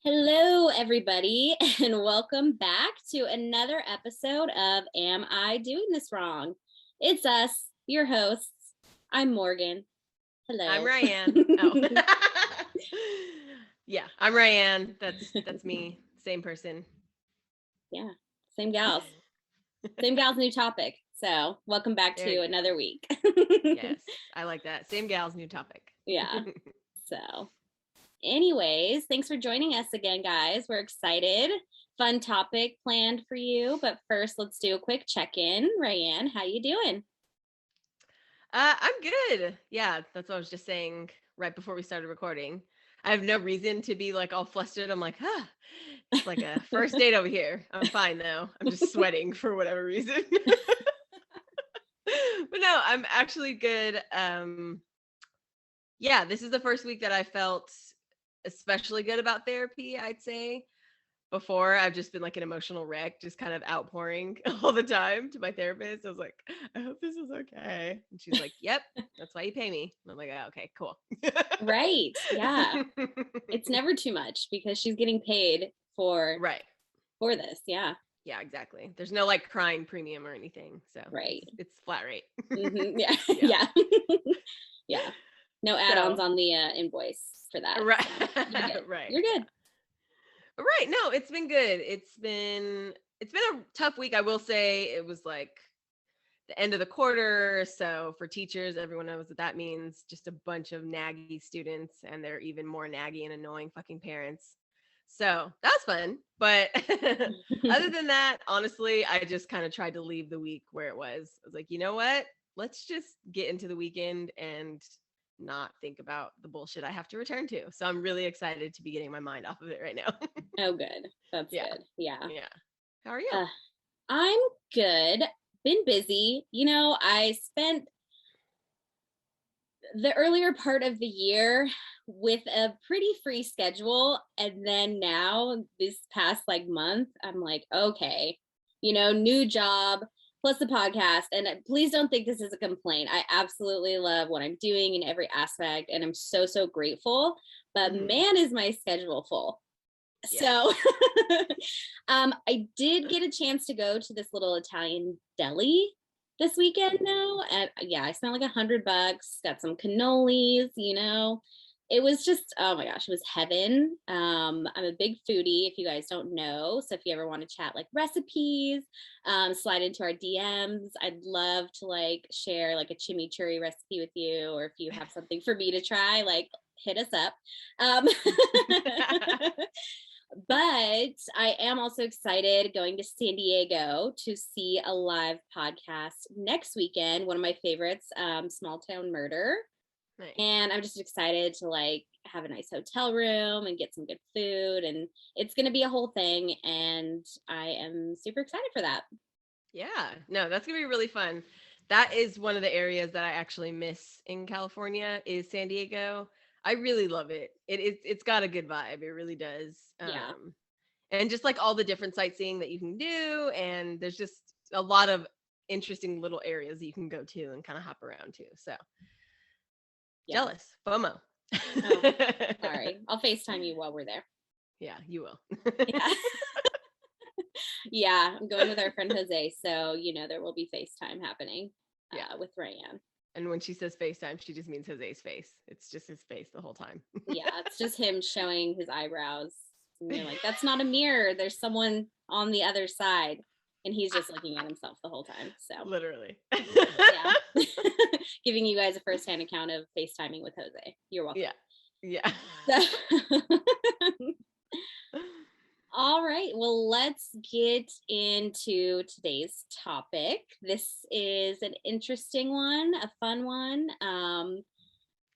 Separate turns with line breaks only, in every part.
Hello, everybody, and welcome back to another episode of Am I Doing This Wrong? It's us, your hosts. I'm Morgan. Hello.
I'm Ryann. Oh. Yeah, I'm Ryann. That's me. Same person.
Yeah, same gals. Same gals, new topic. So welcome back to another week.
Yes, I like that. Same gals, new topic.
Yeah. So anyways, thanks for joining us again, guys. We're excited. Fun topic planned for you. But first, let's do a quick check-in. Ryann, how you doing?
I'm good. Yeah, that's what I was just saying right before we started recording. I have no reason to be like all flustered. I'm like, it's like a first date over here. I'm fine though. I'm just sweating for whatever reason. But no, I'm actually good. Yeah, this is the first week that I felt especially good about therapy, I'd say. Before, I've just been like an emotional wreck, just kind of outpouring all the time to my therapist. I was like, I hope this is okay. And she's like, yep, that's why you pay me. And I'm like, oh, okay, cool.
Right. Yeah. It's never too much because she's getting paid for this. Yeah.
Yeah, exactly. There's no like crying premium or anything. So
right.
It's flat rate.
Mm-hmm. Yeah. Yeah. Yeah. No add-ons on the invoice for that.
Right.
So
right.
You're good.
Right. No, it's been good. It's been a tough week. I will say it was like the end of the quarter. So for teachers, everyone knows what that means. Just a bunch of naggy students, and they're even more naggy and annoying fucking parents. So that was fun. But other than that, honestly, I just kind of tried to leave the week where it was. I was like, you know what? Let's just get into the weekend and not think about the bullshit I have to return to. So I'm really excited to be getting my mind off of it right now.
Oh, good. That's good. Yeah.
Yeah. How are you?
I'm good. Been busy. You know, I spent the earlier part of the year with a pretty free schedule. And then now this past like month, I'm like, okay, you know, new job plus the podcast. And please don't think this is a complaint. I absolutely love what I'm doing in every aspect. And I'm so, so grateful. But man, is my schedule full. Yeah. So I did get a chance to go to this little Italian deli this weekend though. And yeah, I spent like $100, got some cannolis, you know. It was just, oh my gosh, it was heaven. I'm a big foodie, if you guys don't know. So if you ever want to chat like recipes, slide into our DMs. I'd love to like share like a chimichurri recipe with you, or if you have something for me to try, like hit us up. But I am also excited going to San Diego to see a live podcast next weekend. One of my favorites, Small Town Murder. Nice. And I'm just excited to like have a nice hotel room and get some good food. And it's going to be a whole thing. And I am super excited for that.
Yeah, no, that's going to be really fun. That is one of the areas that I actually miss in California is San Diego. I really love it. It's got a good vibe. It really does.
Yeah.
And just like all the different sightseeing that you can do, and there's just a lot of interesting little areas that you can go to and kind of hop around to. So jealous, FOMO.
Oh, sorry, I'll FaceTime you while we're there.
Yeah, you will.
Yeah. Yeah, I'm going with our friend Jose, so you know there will be FaceTime happening. With Ryann.
And when she says FaceTime, she just means Jose's face. It's just his face the whole time.
Yeah, it's just him showing his eyebrows. And you're like, that's not a mirror. There's someone on the other side. And he's just looking at himself the whole time. So
literally.
Yeah. Giving you guys a firsthand account of FaceTiming with Jose. You're welcome.
Yeah.
All right, well, let's get into today's topic. This is an interesting one, a fun one.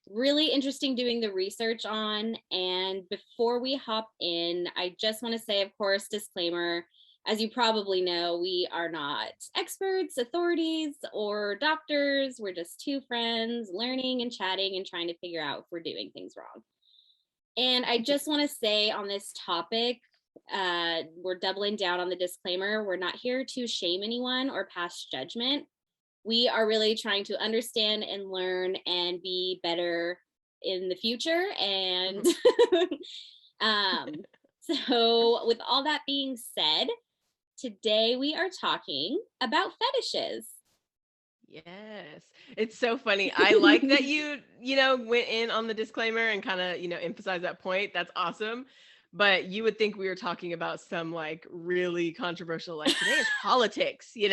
Really interesting doing the research on. And before we hop in, I just want to say, of course, disclaimer, as you probably know, we are not experts, authorities, or doctors. We're just two friends learning and chatting and trying to figure out if we're doing things wrong. And I just want to say on this topic, we're doubling down on the disclaimer. We're not here to shame anyone or pass judgment. We are really trying to understand and learn and be better in the future. And so with all that being said, today we are talking about fetishes.
Yes. It's so funny. I like that you went in on the disclaimer and kind of, emphasize that point. That's awesome. But you would think we were talking about some like really controversial, like today is politics, like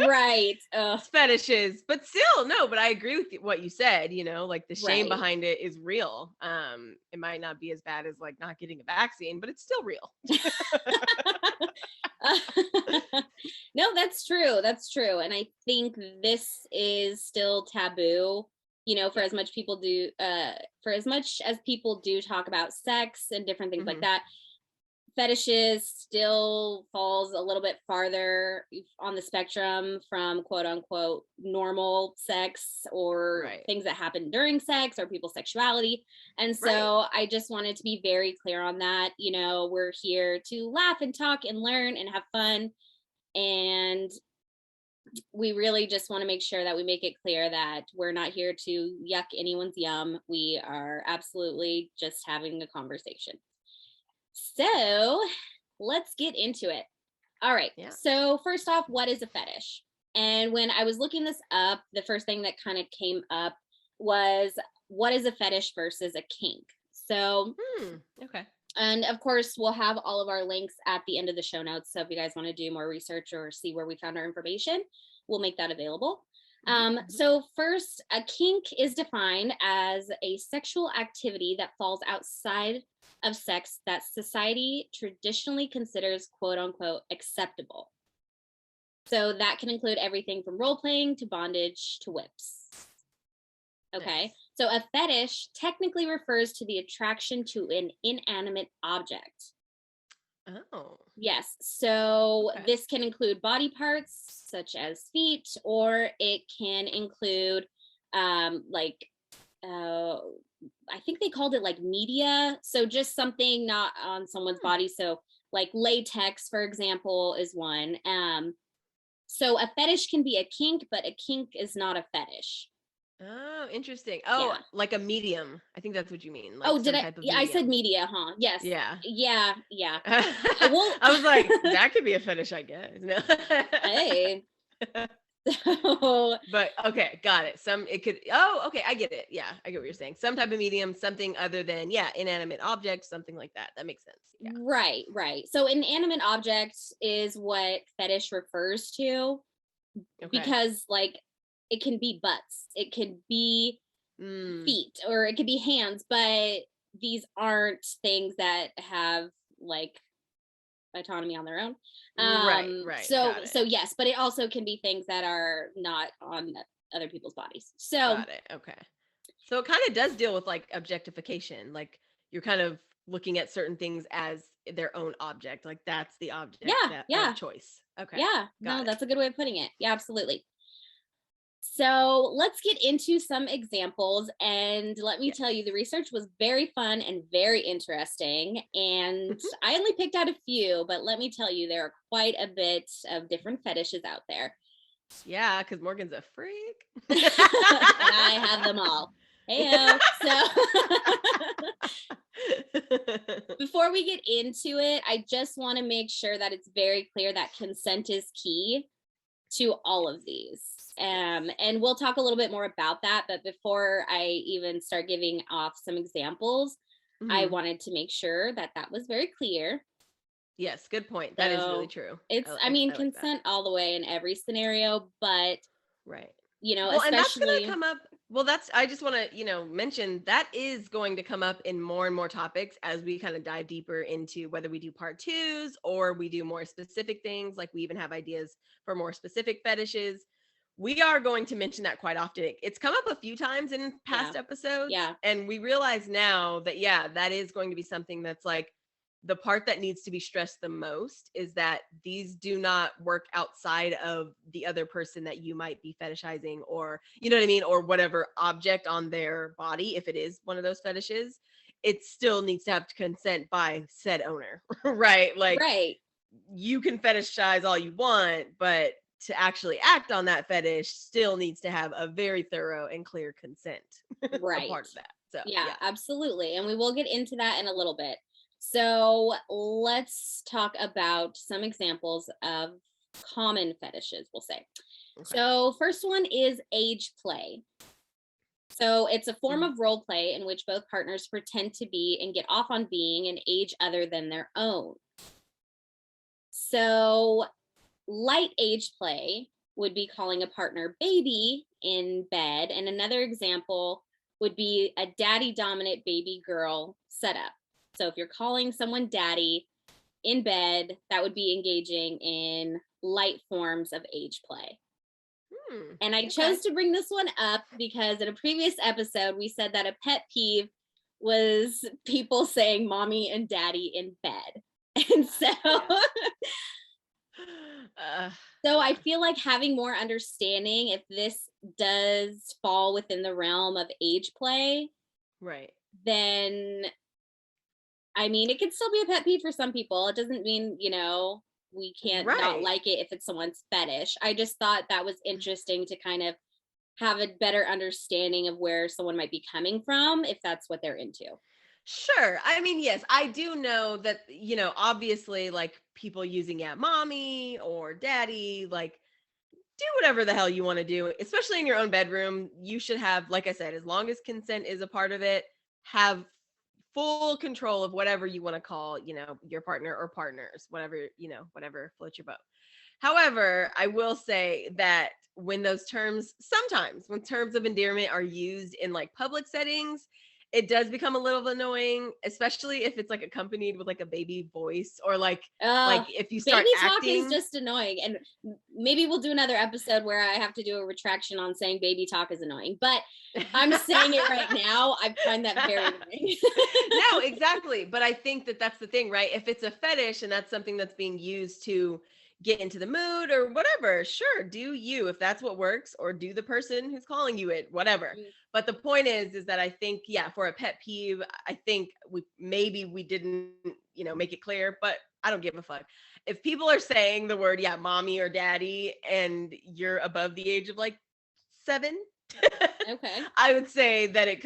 Right.
it's fetishes, but still, no, but I agree with what you said, like the shame
Right.
behind it is real. It might not be as bad as like not getting a vaccine, but it's still real.
No, that's true. That's true. And I think this is still taboo, for as much people do, for as much as people do talk about sex and different things like that, fetishes still falls a little bit farther on the spectrum from quote unquote normal sex or things that happen during sex or people's sexuality. And so I just wanted to be very clear on that. We're here to laugh and talk and learn and have fun. And we really just want to make sure that we make it clear that we're not here to yuck anyone's yum. We are absolutely just having a conversation. So let's get into it. All right. Yeah. So first off, what is a fetish? And when I was looking this up, the first thing that kind of came up was what is a fetish versus a kink? So,
okay.
And of course, we'll have all of our links at the end of the show notes. So if you guys want to do more research or see where we found our information, we'll make that available. So first, a kink is defined as a sexual activity that falls outside of sex that society traditionally considers quote unquote acceptable. So that can include everything from role playing to bondage to whips. Okay. Nice. So a fetish technically refers to the attraction to an inanimate object.
Oh.
Yes. So this can include body parts such as feet, or it can include I think they called it like media. So just something not on someone's body. So like latex, for example, is one. So a fetish can be a kink, but a kink is not a fetish.
Oh, interesting. Oh, yeah. Like a medium. I think that's what you mean. Like
I said media, huh? Yes.
Yeah.
Yeah.
I was like, that could be a fetish, I guess. No.
Hey.
But okay, got it. Okay, I get it. Yeah, I get what you're saying. Some type of medium, something other than, inanimate object, something like that. That makes sense. Yeah.
Right. So inanimate object is what fetish refers to. Okay. Because like it can be butts, it could be feet, or it could be hands, but these aren't things that have like autonomy on their own.
Right.
So yes, but it also can be things that are not on other people's bodies. So
got it. Okay. So it kind of does deal with like objectification. Like you're kind of looking at certain things as their own object. Like that's the object of choice. Okay.
Yeah. That's a good way of putting it. Yeah, absolutely. So let's get into some examples, and let me tell you, the research was very fun and very interesting, and I only picked out a few, but let me tell you, there are quite a bit of different fetishes out there.
Yeah, because Morgan's a freak.
And I have them all. Heyo. So before we get into it, I just want to make sure that it's very clear that consent is key to all of these. And we'll talk a little bit more about that. But before I even start giving off some examples, I wanted to make sure that was very clear.
Yes, good point. That is really true.
I mean, consent all the way in every scenario, but
well, and that's going to come up. Well, I just want to, mention that is going to come up in more and more topics as we kind of dive deeper into whether we do part 2s or we do more specific things. Like we even have ideas for more specific fetishes. We are going to mention that quite often. It's come up a few times in past episodes.
Yeah.
And we realize now that, that is going to be something that's like the part that needs to be stressed the most is that these do not work outside of the other person that you might be fetishizing, or, you know what I mean? Or whatever object on their body, if it is one of those fetishes. it still needs to have consent by said owner, right? Like,
right.
you can fetishize all you want, but to actually act on that fetish still needs to have a very thorough and clear consent a
Right.
part of that. So
Yeah, absolutely. And we will get into that in a little bit. So let's talk about some examples of common fetishes, we'll say.
Okay.
So first one is age play. So it's a form of role play in which both partners pretend to be and get off on being an age other than their own. So light age play would be calling a partner baby in bed. And another example would be a daddy dominant baby girl setup. So if you're calling someone daddy in bed, that would be engaging in light forms of age play. And I chose to bring this one up because in a previous episode, we said that a pet peeve was people saying mommy and daddy in bed. And so I feel like having more understanding if this does fall within the realm of age play,
right,
then I mean, it could still be a pet peeve for some people. It doesn't mean, we can't not like it if it's someone's fetish. I just thought that was interesting to kind of have a better understanding of where someone might be coming from if that's what they're into.
Sure. I mean, yes, I do know that, obviously, like, people using mommy or daddy, like, do whatever the hell you want to do, especially in your own bedroom. You should have, like I said, as long as consent is a part of it, have full control of whatever you want to call, your partner or partners, whatever floats your boat. However, I will say that when sometimes when terms of endearment are used in like public settings, it does become a little annoying, especially if it's like accompanied with like a baby voice or like if you start
baby talk
acting.
is just annoying. And maybe we'll do another episode where I have to do a retraction on saying baby talk is annoying, but I'm saying it right now. I find that very annoying.
No, exactly. But I think that that's the thing, right? If it's a fetish and that's something that's being used to get into the mood or whatever, sure, do you, if that's what works, or do the person who's calling you it, whatever. But the point is that I think, for a pet peeve, I think we didn't, make it clear, but I don't give a fuck. If people are saying the word, mommy or daddy, and you're above the age of like 7,
okay,
I would say that it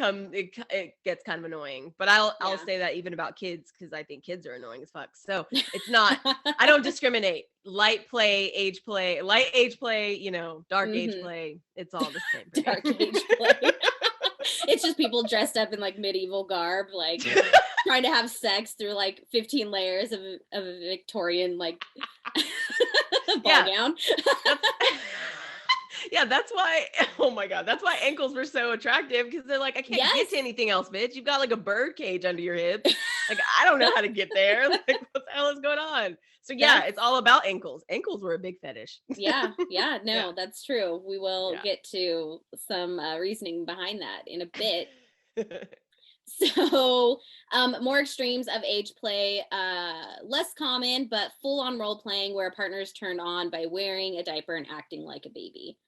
gets kind of annoying, but I'll say that even about kids, because I think kids are annoying as fuck. So it's not, I don't discriminate. Light age play, dark age play. It's all the same.
Dark age play. It's just people dressed up in like medieval garb, like trying to have sex through like 15 layers of a Victorian like ball gown.
That's why, oh my God, that's why ankles were so attractive, because they're like, I can't get to anything else, bitch. You've got like a bird cage under your hips. Like, I don't know how to get there. Like, what the hell is going on? So it's all about ankles. Ankles were a big fetish.
No, that's true. We will get to some reasoning behind that in a bit. So more extremes of age play, less common, but full-on role playing where a partner is turned on by wearing a diaper and acting like a baby.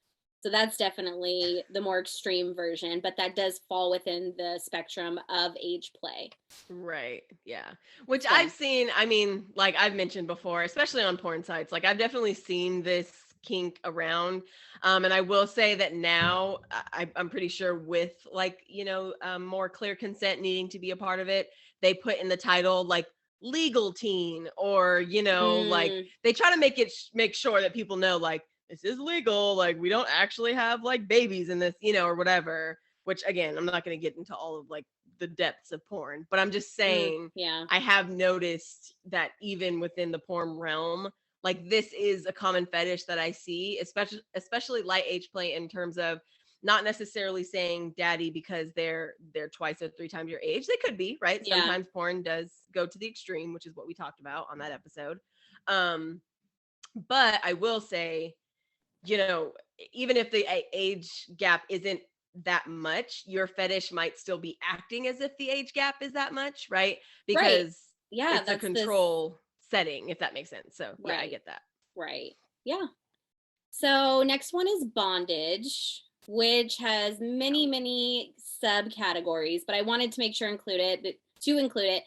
So that's definitely the more extreme version, but that does fall within the spectrum of age play.
Right. Yeah. Which I've seen, I mean, like I've mentioned before, especially on porn sites, like I've definitely seen this kink around. And I will say that now I'm pretty sure with like, more clear consent needing to be a part of it, they put in the title like legal teen, or, like they try to make sure that people know like, this is legal. Like, we don't actually have like babies in this, or whatever, which again, I'm not going to get into all of like the depths of porn, but I'm just saying, I have noticed that even within the porn realm, like this is a common fetish that I see, especially light age play, in terms of not necessarily saying daddy because they're twice or 3 times your age. They could be, right? Sometimes porn does go to the extreme, which is what we talked about on that episode. But I will say, even if the age gap isn't that much, your fetish might still be acting as if the age gap is that much, right? Because it's a control setting, if that makes sense. So I get that.
Right. Yeah. So next one is bondage, which has many subcategories, but I wanted to make sure include it to include it,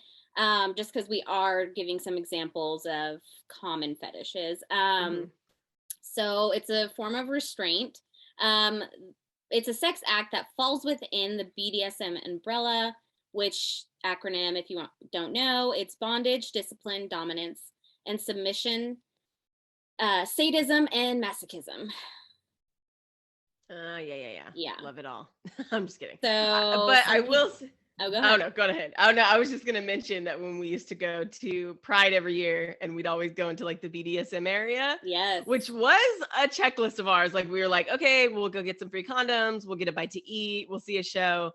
just because we are giving some examples of common fetishes. So it's a form of restraint. Um, it's a sex act that falls within the BDSM umbrella, which acronym, if you don't know, it's bondage, discipline, dominance, and submission, sadism, and masochism.
Yeah. Love it all. I'm just kidding.
So,
but I will.
Oh, go ahead.
Oh no, go ahead. Oh no, I was just gonna mention that when we used to go to Pride every year, and we'd always go into like the BDSM area,
yes,
which was a checklist of ours. Like we were like, okay, we'll go get some free condoms, we'll get a bite to eat, we'll see a show,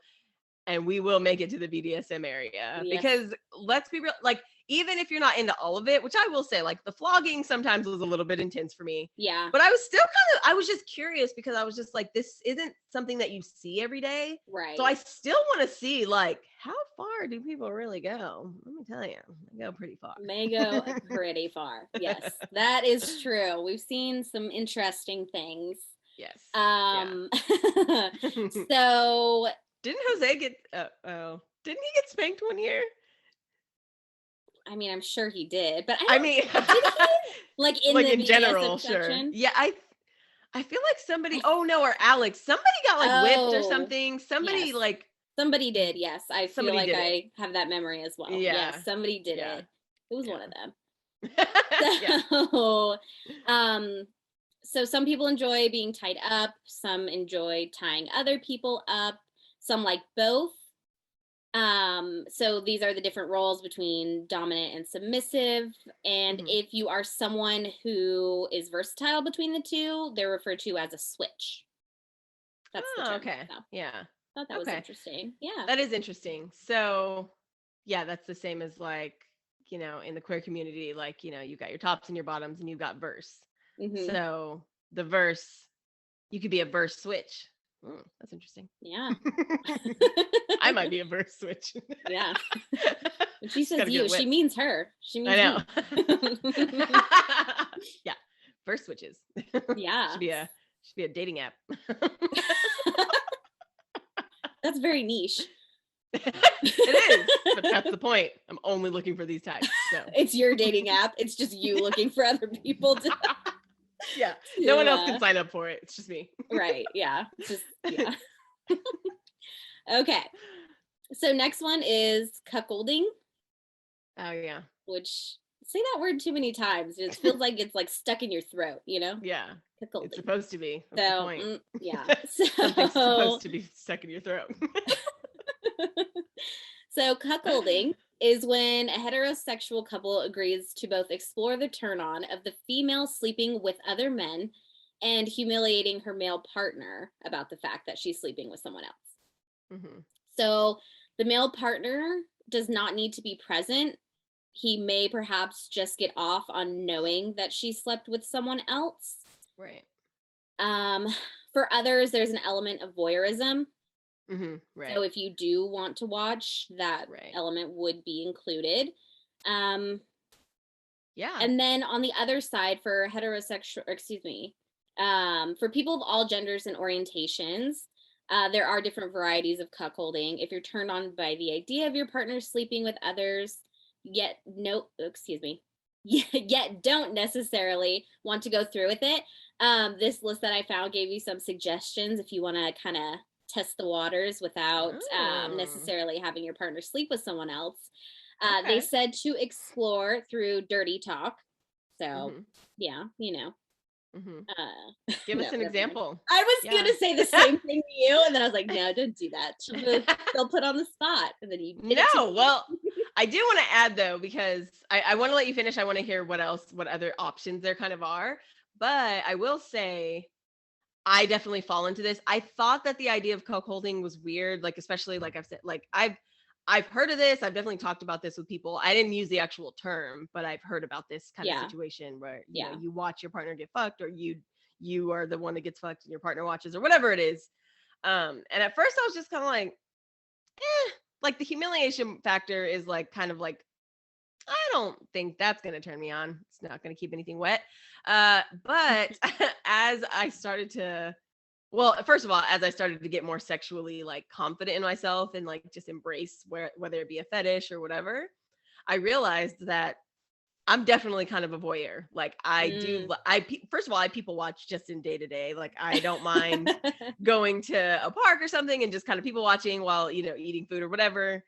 and we will make it to the BDSM area.
Yes.
Because let's be real, like even if you're not into all of it, which I will say, like the flogging sometimes was a little bit intense for me.
Yeah.
But I was still I was just curious because I was just like, this isn't something that you see every day.
Right.
So I still want to see like, how far do people really go? Let me tell you, they go pretty far.
They go pretty far. Yes, that is true. We've seen some interesting things.
Yes.
So
didn't Jose get, didn't he get spanked one year?
I mean, I'm sure he did, but
I mean,
did he? Like in
like
the
in
BDSM
general,
section?
sure. Yeah, I feel like somebody. Oh no, or Alex. Somebody got like whipped or something. Somebody
yes.
like.
Somebody did. Yes, I feel like I have that memory as well.
Yeah.
Yes, somebody did it. It was one of them. So some people enjoy being tied up. Some enjoy tying other people up. Some like both. So these are the different roles between dominant and submissive. And if you are someone who is versatile between the two, they're referred to as a switch. That's the term.
Okay.
So,
yeah.
I thought that was interesting. Yeah.
That is interesting. So yeah, that's the same as like, you know, in the queer community, like, you know, you got your tops and your bottoms and you've got verse. So the verse, you could be a verse switch. That's interesting.
Yeah.
I might be a verse switch.
Yeah. When she says you, she means her. She means
I know.
me.
Yeah. Verse switches.
Yeah.
Should be a dating app.
That's very niche.
It is, but that's the point. I'm only looking for these types. So
it's your dating app. It's just you looking for other people to
yeah. No one else can sign up for it. It's just me.
Right. Yeah. Just yeah. Okay. So next one is cuckolding.
Oh yeah.
Which say that word too many times. It feels like it's like stuck in your throat, you know?
Yeah.
Cuckolding.
It's supposed to be. That's the point.
Yeah.
Something's supposed to be stuck in your throat.
So cuckolding is when a heterosexual couple agrees to both explore the turn on of the female sleeping with other men and humiliating her male partner about the fact that she's sleeping with someone else. So the male partner does not need to be present. He may perhaps just get off on knowing that she slept with someone else.
Right.
For others, there's an element of voyeurism.
Right.
So if you do want to watch, that element would be included.
Yeah.
And then on the other side, for for people of all genders and orientations, there are different varieties of cuckolding. If you're turned on by the idea of your partner sleeping with others, yet don't necessarily want to go through with it, this list that I found gave you some suggestions if you want to kind of test the waters without necessarily having your partner sleep with someone else. They said to explore through dirty talk. So yeah, you know.
Give us an example.
I was gonna say the same thing to you, and then I was like, no, don't do that. They'll put on the spot, and then you
well, I do want to add though, because I want to let you finish. I want to hear what other options there kind of are. But I will say, I definitely fall into this. I thought that the idea of cuckolding was weird, like especially like I've said, like I've heard of this. I've definitely talked about this with people. I didn't use the actual term, but I've heard about this kind of situation where you know, you watch your partner get fucked, or you are the one that gets fucked and your partner watches, or whatever it is. And at first I was just kind of like the humiliation factor is like kind of like, I don't think that's going to turn me on. It's not going to keep anything wet. But as I started to Well, first of all, as I started to get more sexually like confident in myself and like just embrace whether it be a fetish or whatever, I realized that I'm definitely kind of a voyeur. Like I do,
Mm.
first of all, I people watch just in day to day. Like I don't mind going to a park or something and just kind of people watching while, eating food or whatever.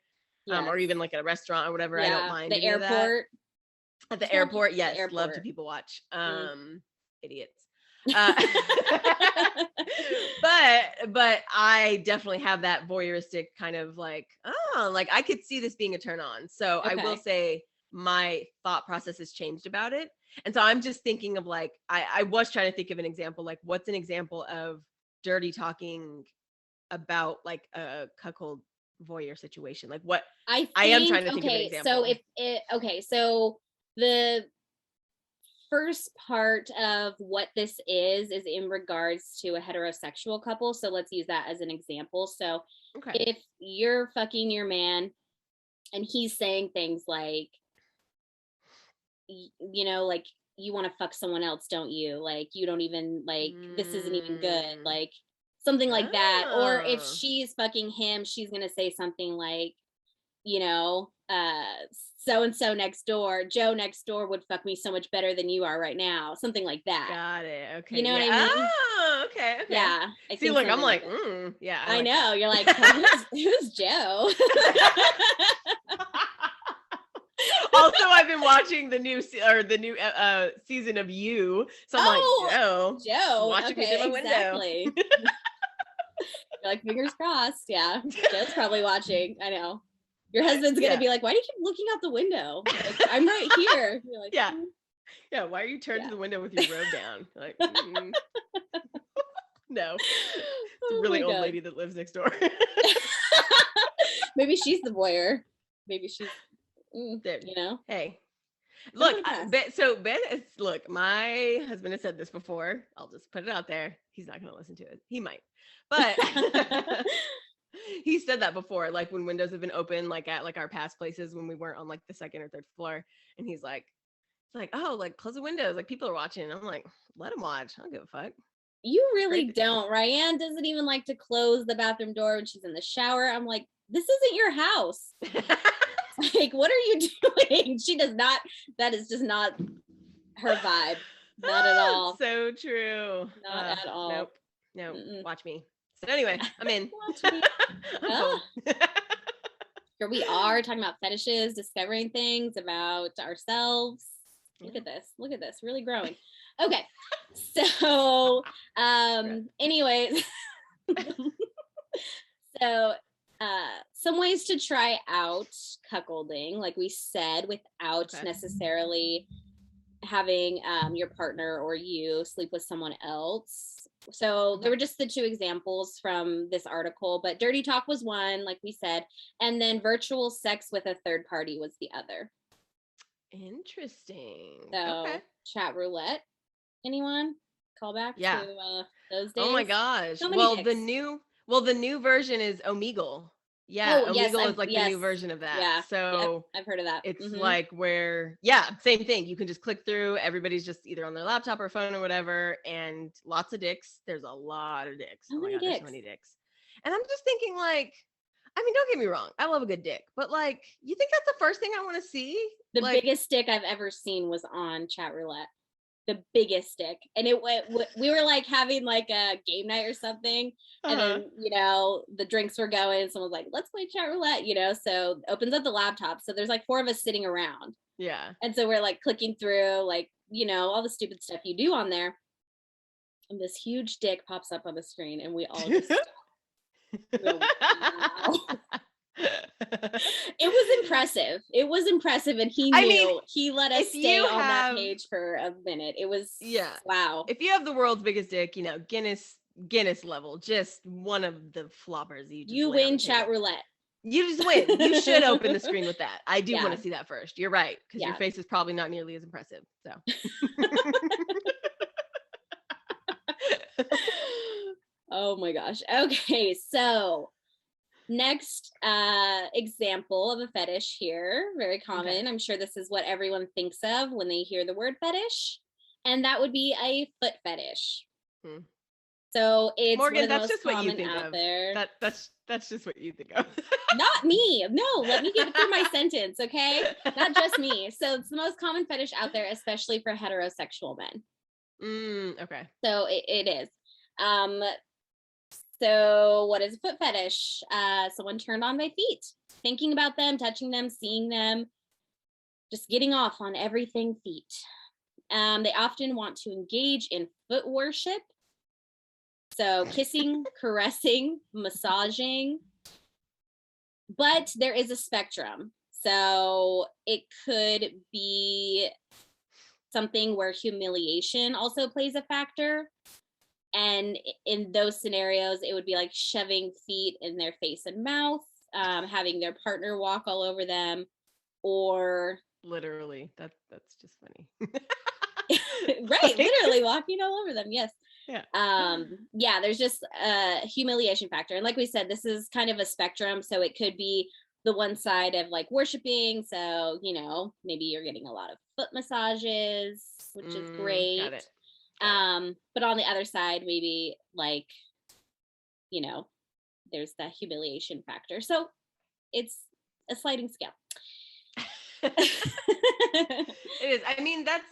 Yes.
Or even like at a restaurant or whatever. I don't
Yeah.
mind
The
any of that.
airport.
At the
Just watch
airport,
the
yes, love to
airport.
people watch.
Mm.
Idiots. Uh, but I definitely have that voyeuristic kind of like, oh, like I could see this being a turn on. So I will
Okay.
say my thought process has changed about it. And so I'm just thinking of like, I was trying to think of an example, like what's an example of dirty talking about like a cuckold voyeur situation? Like what
I
I am trying
think,
to think of an
okay, so
example.
if it, okay, so the first part of what this is in regards to a heterosexual couple. So let's use that as an example. So
Okay.
if you're fucking your man and he's saying things like, like, you want to fuck someone else, don't you? Like, you don't even, like, this isn't even good.
Mm.
Like, something like that. Or if
Oh.
she's fucking him, she's going to say something like, you know, so and so next door, Joe next door would fuck me so much better than you are right now. Something like that.
Got it.
You
Okay.
know what
Yeah.
I mean?
Oh, okay. Okay.
Yeah, I
See,
think
look, I'm
something like
like,
that.
yeah, I
I
like that.
know. You're like, who's Joe?
Also, I've been watching the new season of You, so I'm like,
Oh,
Joe,
Joe.
watching me through
Okay,
my window.
exactly. You're like, fingers crossed. Yeah, Joe's probably watching. I know. Your husband's gonna
Yeah.
be like, "Why do you keep looking out the window?" Like, I'm right here. You're like,
Yeah. Yeah. Why are you turned to
yeah.
the window with your robe down? Like, no, it's a
Oh
really
my
old
god.
lady that lives next door.
Maybe she's the voyeur. Maybe she's,
There.
you know.
Hey,
I'm
look,
gonna pass.
Ben is, look, my husband has said this before. I'll just put it out there. He's not going to listen to it. He might, but he said that before, like when windows have been open, like at like our past places when we weren't on like the second or third floor. And he's like, it's like, oh, like close the windows. Like people are watching. I'm like, let them watch. I don't give a fuck.
You really
Great.
don't. Ryann doesn't even like to close the bathroom door when she's in the shower. I'm like, this isn't your house. Like, what are you doing? She does not. That is just not her vibe. Not at all.
So true.
Not at all.
Nope.
Mm-mm.
Watch me. So anyway, I'm in.
Watch me.
I'm
Oh,
sold.
here we are talking about fetishes, discovering things about ourselves. Look
Yeah.
at this. Look at this. Really growing. Okay. So, anyways, so some ways to try out cuckolding, like we said, without
Okay.
necessarily having your partner or you sleep with someone else. So there were just the two examples from this article, but dirty talk was one, like we said, and then virtual sex with a third party was the other.
Interesting.
So
Okay.
chat roulette. Anyone call back
Yeah.
to those
Oh my
days?
gosh.
So many
Well,
dicks.
the new version is Omegle. Yeah,
Oh yes,
Omegle is like the
yes,
new version of that.
yeah, yep,
So
I've heard of that.
it's
Mm-hmm.
like where, yeah, same thing. You can just click through. Everybody's just either on their laptop or phone or whatever, and lots of dicks. There's a lot of dicks.
How
Oh my
many
god, there's so
dicks?
many dicks. And I'm just thinking, like, I mean, don't get me wrong. I love a good dick, but like, you think that's the first thing I want to see?
The
Like,
biggest dick I've ever seen was on chat roulette. The biggest stick, and it went, we were like having like a game night or something, and then the drinks were going, someone was like, let's play chat roulette, so opens up the laptop, so there's like four of us sitting around,
yeah.
and so we're like clicking through, like, all the stupid stuff you do on there, and this huge dick pops up on the screen, and we all just stop. Wow. It was impressive, and he knew. He let us stay on that page for a minute. It was,
yeah,
wow.
If you have the world's biggest dick, Guinness level, just one of the floppers
you win chat roulette.
You just win. You should open the screen with that. I do want to see that first. You're right, because your face is probably not nearly as impressive. So
oh my gosh. Okay, so next example of a fetish here, very common. Okay. I'm sure this is what everyone thinks of when they hear the word fetish, and that would be a foot fetish. So it's one
Morgan,
of the
that's
most
just what you
common
think
out
of.
there.
That's just what you think of.
Not me. No, let me get through my sentence, okay? Not just me. So it's the most common fetish out there, especially for heterosexual men.
Okay.
So it is. Um, so what is a foot fetish? Someone turned on by feet, thinking about them, touching them, seeing them, just getting off on everything feet. They often want to engage in foot worship. So kissing, caressing, massaging, but there is a spectrum. So it could be something where humiliation also plays a factor. And in those scenarios, it would be like shoving feet in their face and mouth, having their partner walk all over them, or
literally, that's just funny.
right, literally walking all over them. Yes.
Yeah.
Yeah, there's just a humiliation factor. And like we said, this is kind of a spectrum. So it could be the one side of like worshiping. So, maybe you're getting a lot of foot massages, which is great.
Got it.
But on the other side, maybe like, there's that humiliation factor. So it's a sliding scale.
It is. I mean, that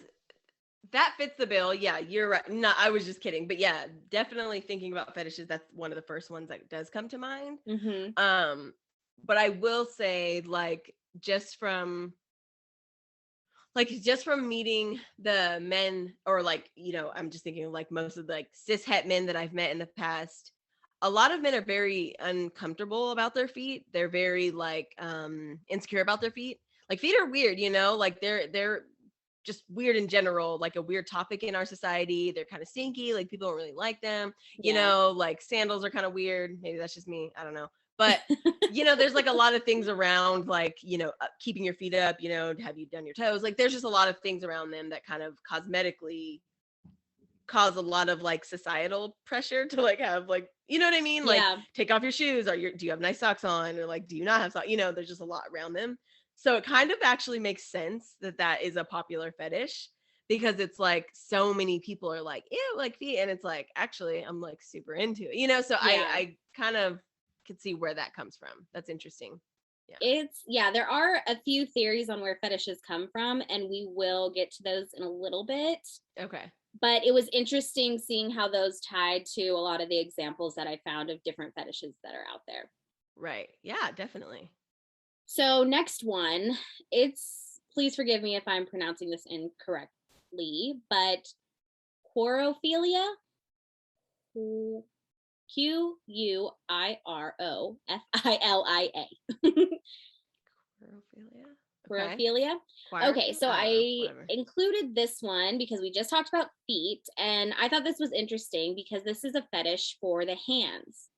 fits the bill. Yeah, you're right. No, I was just kidding. But yeah, definitely thinking about fetishes, that's one of the first ones that does come to mind.
Mm-hmm.
But I will say, like, just from meeting the men, or like, I'm just thinking like most of the like cis het men that I've met in the past, a lot of men are very uncomfortable about their feet. They're very like insecure about their feet. Like feet are weird, like they're just weird in general, like a weird topic in our society. They're kind of stinky, like people don't really like them. Like sandals are kind of weird. Maybe that's just me, I don't know. But there's like a lot of things around, like, keeping your feet up, have you done your toes? Like there's just a lot of things around them that kind of cosmetically cause a lot of like societal pressure to like have like, you know what I mean? Like take off your shoes, do you have nice socks on, or like, do you not have socks? There's just a lot around them. So it kind of actually makes sense that is a popular fetish, because it's like so many people are like, ew, like feet. And it's like, actually, I'm like super into it, so I kind of could see where that comes from. That's interesting.
There are a few theories on where fetishes come from, and we will get to those in a little bit.
Okay.
But it was interesting seeing how those tied to a lot of the examples that I found of different fetishes that are out there.
Right. Yeah, definitely.
So next one, please forgive me if I'm pronouncing this incorrectly, but quorophilia, Quiroffilia. Quorophilia. Okay, so I included this one because we just talked about feet, and I thought this was interesting because this is a fetish for the hands,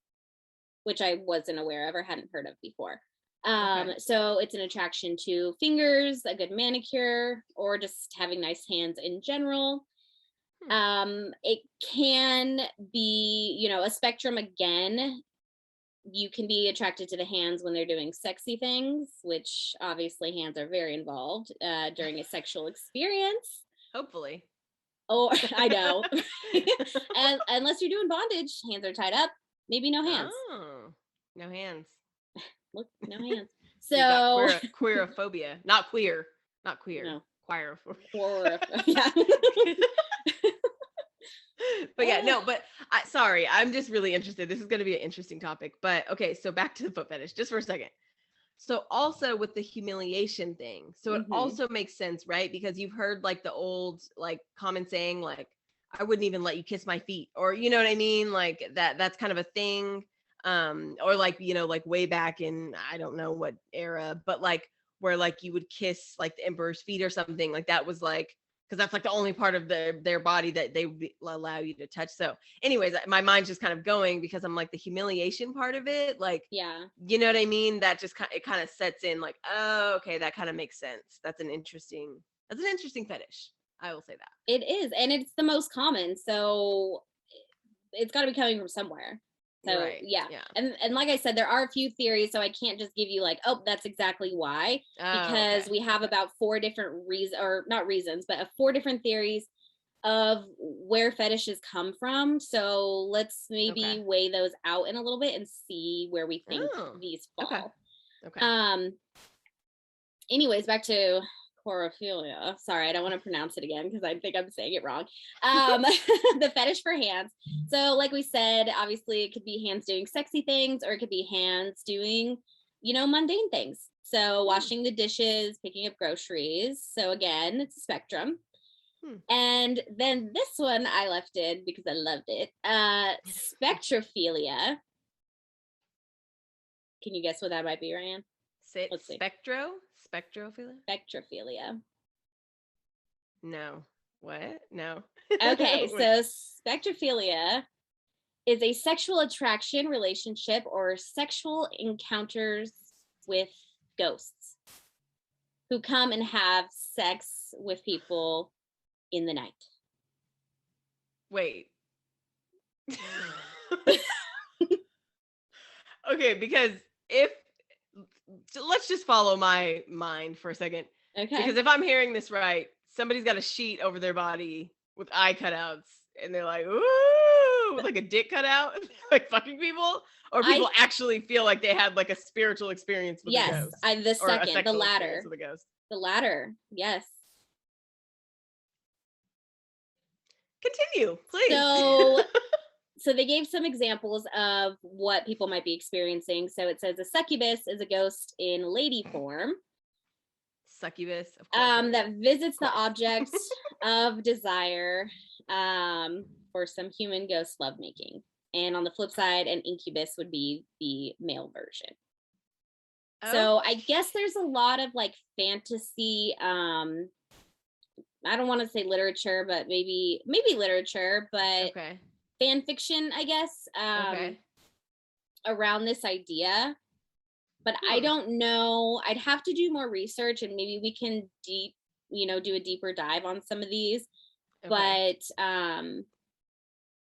which I wasn't aware of or hadn't heard of before. So it's an attraction to fingers, a good manicure, or just having nice hands in general. It can be, a spectrum again. You can be attracted to the hands when they're doing sexy things, which obviously hands are very involved during a sexual experience.
Hopefully.
Oh, I know. And unless you're doing bondage, hands are tied up. Maybe no hands.
Oh, no hands.
Look, no hands. So
queerophobia, not queer.
No.
Queerophobia.
Yeah.
But yeah, no, but sorry, I'm just really interested. This is going to be an interesting topic. But okay, so back to the foot fetish just for a second. So also with the humiliation thing, so it also makes sense, right? Because you've heard like the old like common saying, like, I wouldn't even let you kiss my feet, or you know what I mean? Like that's kind of a thing. Or like, like way back in, I don't know what era, but like where like you would kiss like the emperor's feet or something, like that was like, because that's like the only part of their body that they would allow you to touch. So anyways, my mind's just kind of going, because I'm like, the humiliation part of it, like, you know what I mean? That just it kind of sets in like, oh, okay, that kind of makes sense. That's an interesting fetish. I will say that.
It is. And it's the most common. So it's got to be coming from somewhere. So
right.
yeah. And like I said, there are a few theories, so I can't just give you like, oh, that's exactly why, because we have about 4 different reasons, or not reasons, but 4 different theories of where fetishes come from. So let's maybe
Okay.
weigh those out in a little bit and see where we think
Oh,
these
okay.
fall.
Okay.
Anyways, back to chorophilia. Sorry, I don't want to pronounce it again because I think I'm saying it wrong. The fetish for hands. So, like we said, obviously it could be hands doing sexy things, or it could be hands doing, mundane things. So, washing the dishes, picking up groceries. So, again, it's a spectrum. And then this one I left in because I loved it. Spectrophilia. Can you guess what that might be, Ryan?
Say
Let's see.
Spectrophilia?
Spectrophilia.
No. What? No.
Okay, so spectrophilia is a sexual attraction, relationship, or sexual encounters with ghosts who come and have sex with people in the night.
Wait. Okay, because let's just follow my mind for a second.
Okay.
Because if I'm hearing this right, somebody's got a sheet over their body with eye cutouts, and they're like, ooh, with like a dick cutout, like fucking people, or people actually feel like they had like a spiritual experience with a ghost.
The latter.
With a ghost.
The latter, yes.
Continue, please.
So they gave some examples of what people might be experiencing. So it says a succubus is a ghost in lady form.
Succubus, of course.
That visits the object of desire for some human ghost lovemaking. And on the flip side, an incubus would be the male version. Oh. So I guess there's a lot of like fantasy, I don't want to say literature, but maybe literature, but fan fiction, I guess, around this idea. But I don't know. I'd have to do more research, and maybe we can do a deeper dive on some of these. But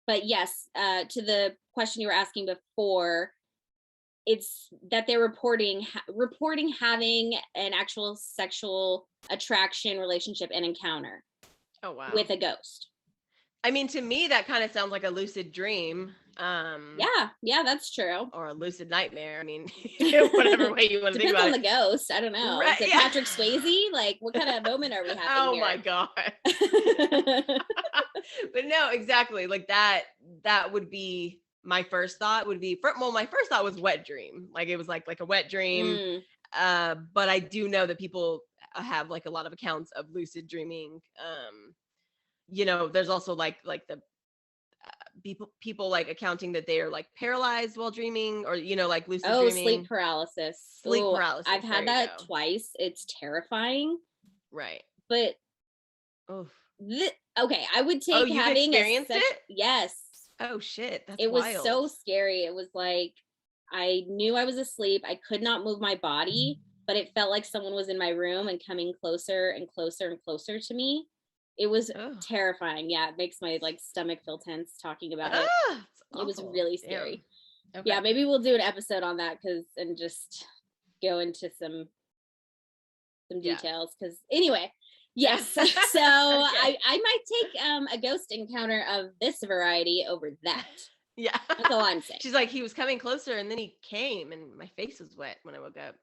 yes, to the question you were asking before, it's that they're reporting having an actual sexual attraction, relationship, and encounter with a ghost.
I mean, to me, that kind of sounds like a lucid dream.
Yeah, that's true.
Or a lucid nightmare. I mean, whatever way you want to think about it.
Depends on the ghost. I don't know. Right, is it Patrick Swayze? Like, what kind of moment are we having
here?
My
God. But no, exactly. Like that would be my first thought my first thought was wet dream. Like it was like a wet dream. But I do know that people have like a lot of accounts of lucid dreaming. There's also like the people like accounting that they are like paralyzed while dreaming, or like lucid dreaming.
Sleep paralysis. I've had that twice. It's terrifying.
Right.
But okay, I would take having
experienced it?
Yes.
Oh shit, that's
it was
wild.
So scary. It was like I knew I was asleep. I could not move my body, but it felt like someone was in my room and coming closer and closer and closer to me. It was terrifying. Yeah, it makes my like stomach feel tense talking about it. It was really scary. Okay. Yeah, maybe we'll do an episode on that and just go into some details. Because anyway, yes. So I might take a ghost encounter of this variety over that.
Yeah,
that's all I'm saying.
She's like, he was coming closer, and then he came, and my face was wet when I woke up.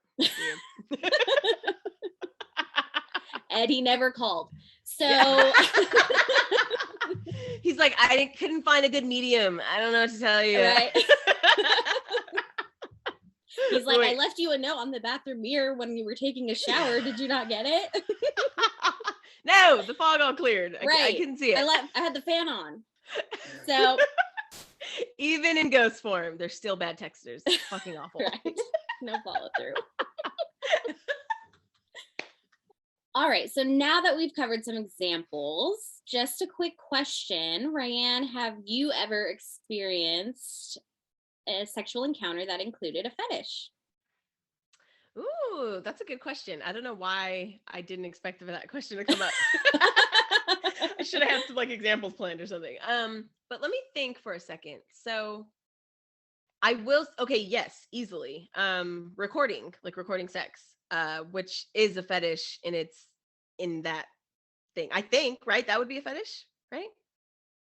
And he never called. So
he's like, I couldn't find a good medium. I don't know what to tell you. Right.
He's like, I left you a note on the bathroom mirror when you were taking a shower. Did you not get it?
No, the fog all cleared.
Right.
I couldn't see it.
I had the fan on. So
even in ghost form, they're still bad texters. It's fucking awful.
Right. No follow through. All right, so now that we've covered some examples, just a quick question. Ryann, have you ever experienced a sexual encounter that included a fetish?
Ooh, that's a good question. I don't know why I didn't expect for that question to come up. I should have had some like examples planned or something. But let me think for a second. So I will, yes, easily. Recording sex. Which is a fetish in that thing. I think, right? That would be a fetish, right?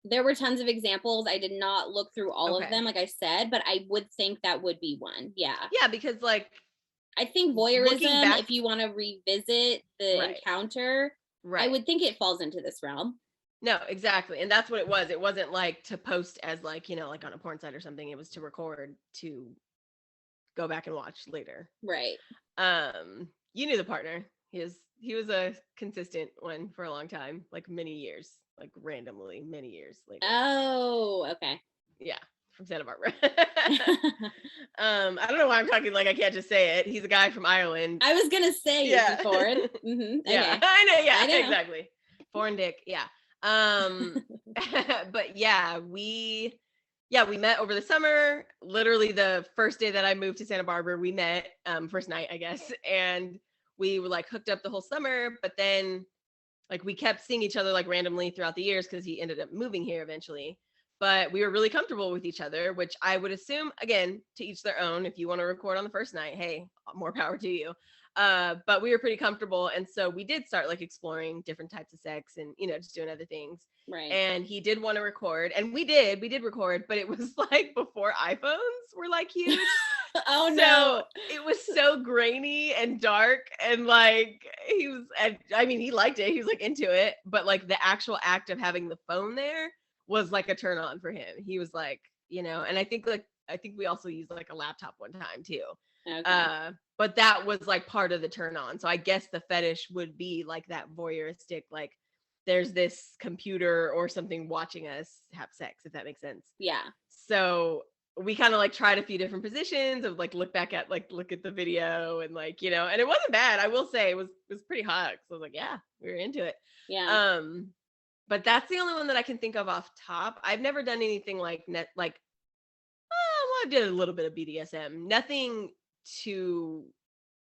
There were tons of examples. I did not look through all of them,
Okay.
like I said, but I would think that would be one. Yeah.
Yeah, because like
I think
looking
voyeurism, if
back,
you want to revisit the
right,
encounter, I
right.
would think it falls into this realm.
No, exactly. And that's what it was. It wasn't like to post as like, like on a porn site or something. It was to record to go back and watch later.
Right.
You knew the partner. He was a consistent one for a long time, like many years, like randomly many years later.
Oh, okay.
Yeah, from Santa Barbara. I don't know why I'm talking like I can't just say it. He's a guy from Ireland.
I was gonna say,
Yeah.
is he foreign? Mm-hmm.
Yeah,
Okay.
I know. Yeah,
I know.
exactly. Foreign dick. Yeah. But yeah, we met over the summer. Literally the first day that I moved to Santa Barbara, we met, first night, I guess. And we were like hooked up the whole summer, but then like we kept seeing each other like randomly throughout the years because he ended up moving here eventually. But we were really comfortable with each other, which I would assume, again, to each their own. If you want to record on the first night, hey, more power to you. But we were pretty comfortable. And so we did start like exploring different types of sex and, just doing other things.
Right.
And he did want to record, and we did record, but it was like before iPhones were like huge.
Oh
So
no.
it was so grainy and dark, and like he liked it. He was like into it, but like the actual act of having the phone there was like a turn on for him. He was like, and I think we also used like a laptop one time too.
Okay.
But that was like part of the turn on. So I guess the fetish would be like that voyeuristic, like there's this computer or something watching us have sex, if that makes sense.
Yeah.
So we kind of like tried a few different positions of like look at the video and like, and it wasn't bad. I will say it was pretty hot. So I was like, yeah, we were into it.
Yeah.
But that's the only one that I can think of off top. I've never done anything like I did a little bit of BDSM, nothing too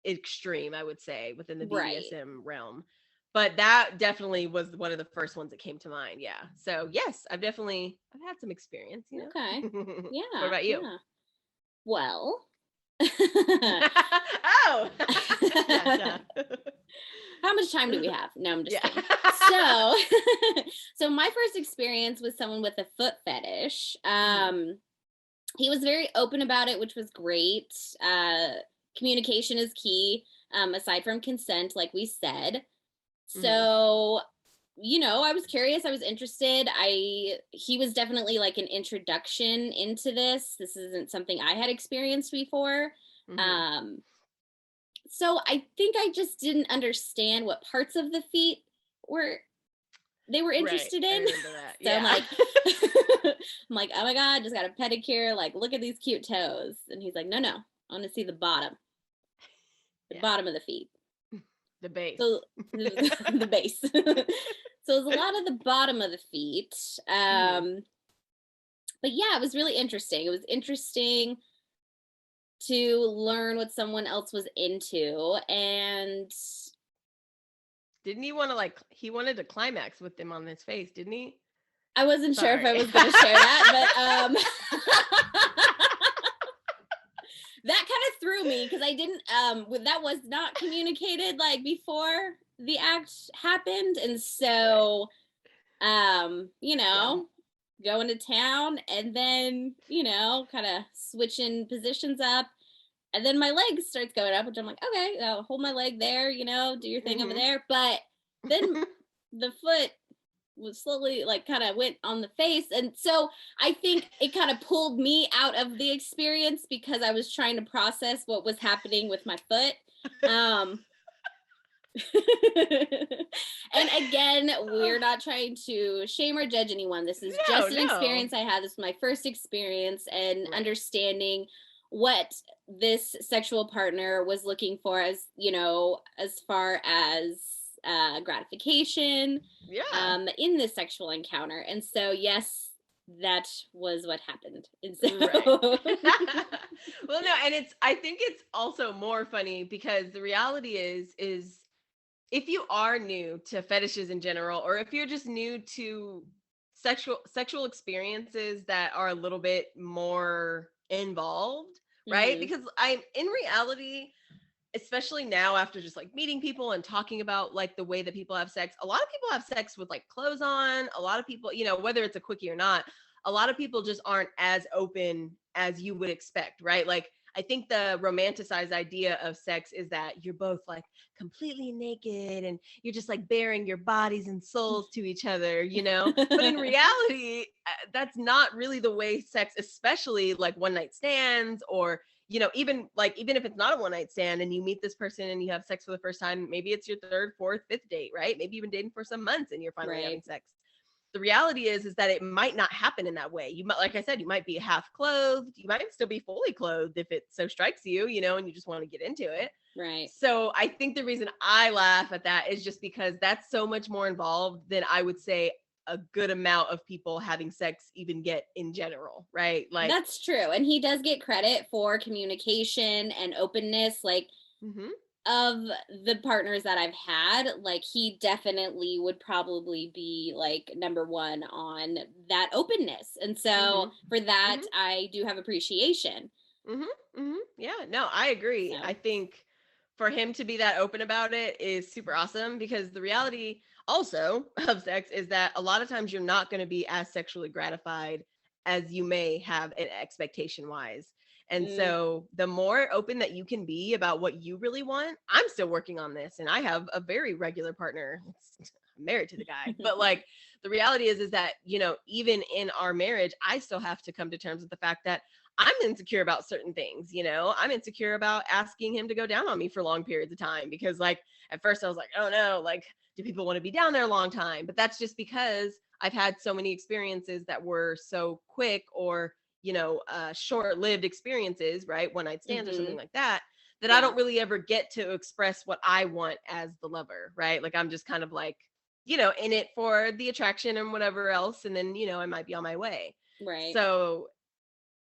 extreme, I would say, within the BDSM realm. But that definitely was one of the first ones that came to mind. Yeah. So yes, I've had some experience,
Okay. Yeah.
What about you?
Yeah. Well.
Oh. Yeah,
How much time do we have? No, I'm just kidding.
Yeah.
So my first experience was someone with a foot fetish. He was very open about it, which was great. Communication is key, aside from consent, like we said. So, I was curious. I was interested. He was definitely like an introduction into this. This isn't something I had experienced before. So I think I just didn't understand what parts of the feet they were interested in.
I remember that.
So
Yeah.
I'm like, oh my God, just got a pedicure. Like, look at these cute toes. And he's like, no, I want to see the bottom. The bottom of the feet.
The base.
So the base. So it was a lot of the bottom of the feet. But yeah, it was really interesting. It was interesting to learn what someone else was into. And
didn't he want to he wanted to climax with them on his face, didn't he?
I wasn't sure if I was going to share that, but that kind of threw me because I didn't that was not communicated like before the act happened. And so going to town and then kind of switching positions up, and then my leg starts going up, which I'm like, okay, I'll hold my leg there, do your thing over there. But then the foot was slowly like kind of went on the face, and so I think it kind of pulled me out of the experience because I was trying to process what was happening with my foot. And again, we're not trying to shame or judge anyone. This is just an experience I had. This was my first experience, and understanding what this sexual partner was looking for, as as far as gratification in this sexual encounter. And so yes, that was what happened. And so
well, no, and I think it's also more funny because the reality is if you are new to fetishes in general, or if you're just new to sexual experiences that are a little bit more involved, right? Because in reality, especially now after just like meeting people and talking about like the way that people have sex, a lot of people have sex with like clothes on. A lot of people, you know, whether it's a quickie or not, a lot of people just aren't as open as you would expect, right? Like, I think the romanticized idea of sex is that you're both like completely naked and you're just like bearing your bodies and souls to each other, you know? But in reality, that's not really the way sex, especially like one night stands, or, you know, even if it's not a one night stand and you meet this person and you have sex for the first time, maybe it's your third, fourth, fifth date, right? Maybe you've been dating for some months and you're finally having sex. The reality is that it might not happen in that way. You might, like I said, you might be half clothed. You might still be fully clothed if it so strikes you, you know, and you just want to get into it.
Right.
So I think the reason I laugh at that is just because that's so much more involved than I would say a good amount of people having sex even get in general, right? Like,
that's true. And he does get credit for communication and openness. Like, of the partners that I've had, like, he definitely would probably be like number one on that openness. And so for that, I do have appreciation.
Yeah, no, I agree.
So.
I think for him to be that open about it is super awesome, because the reality also of sex is that a lot of times you're not going to be as sexually gratified as you may have an expectation wise. And so the more open that you can be about what you really want, I'm still working on this and I have a very regular partner. I'm married to the guy, but like the reality is that, you know, even in our marriage, I still have to come to terms with the fact that I'm insecure about certain things. You know, I'm insecure about asking him to go down on me for long periods of time, because like at first I was like, oh no, like, do people want to be down there a long time? But that's just because I've had so many experiences that were so quick, or, you know, short-lived experiences, right? One night stands or something like that, that I don't really ever get to express what I want as the lover, right? Like I'm just kind of like, you know, in it for the attraction and whatever else. And then, you know, I might be on my way.
Right.
So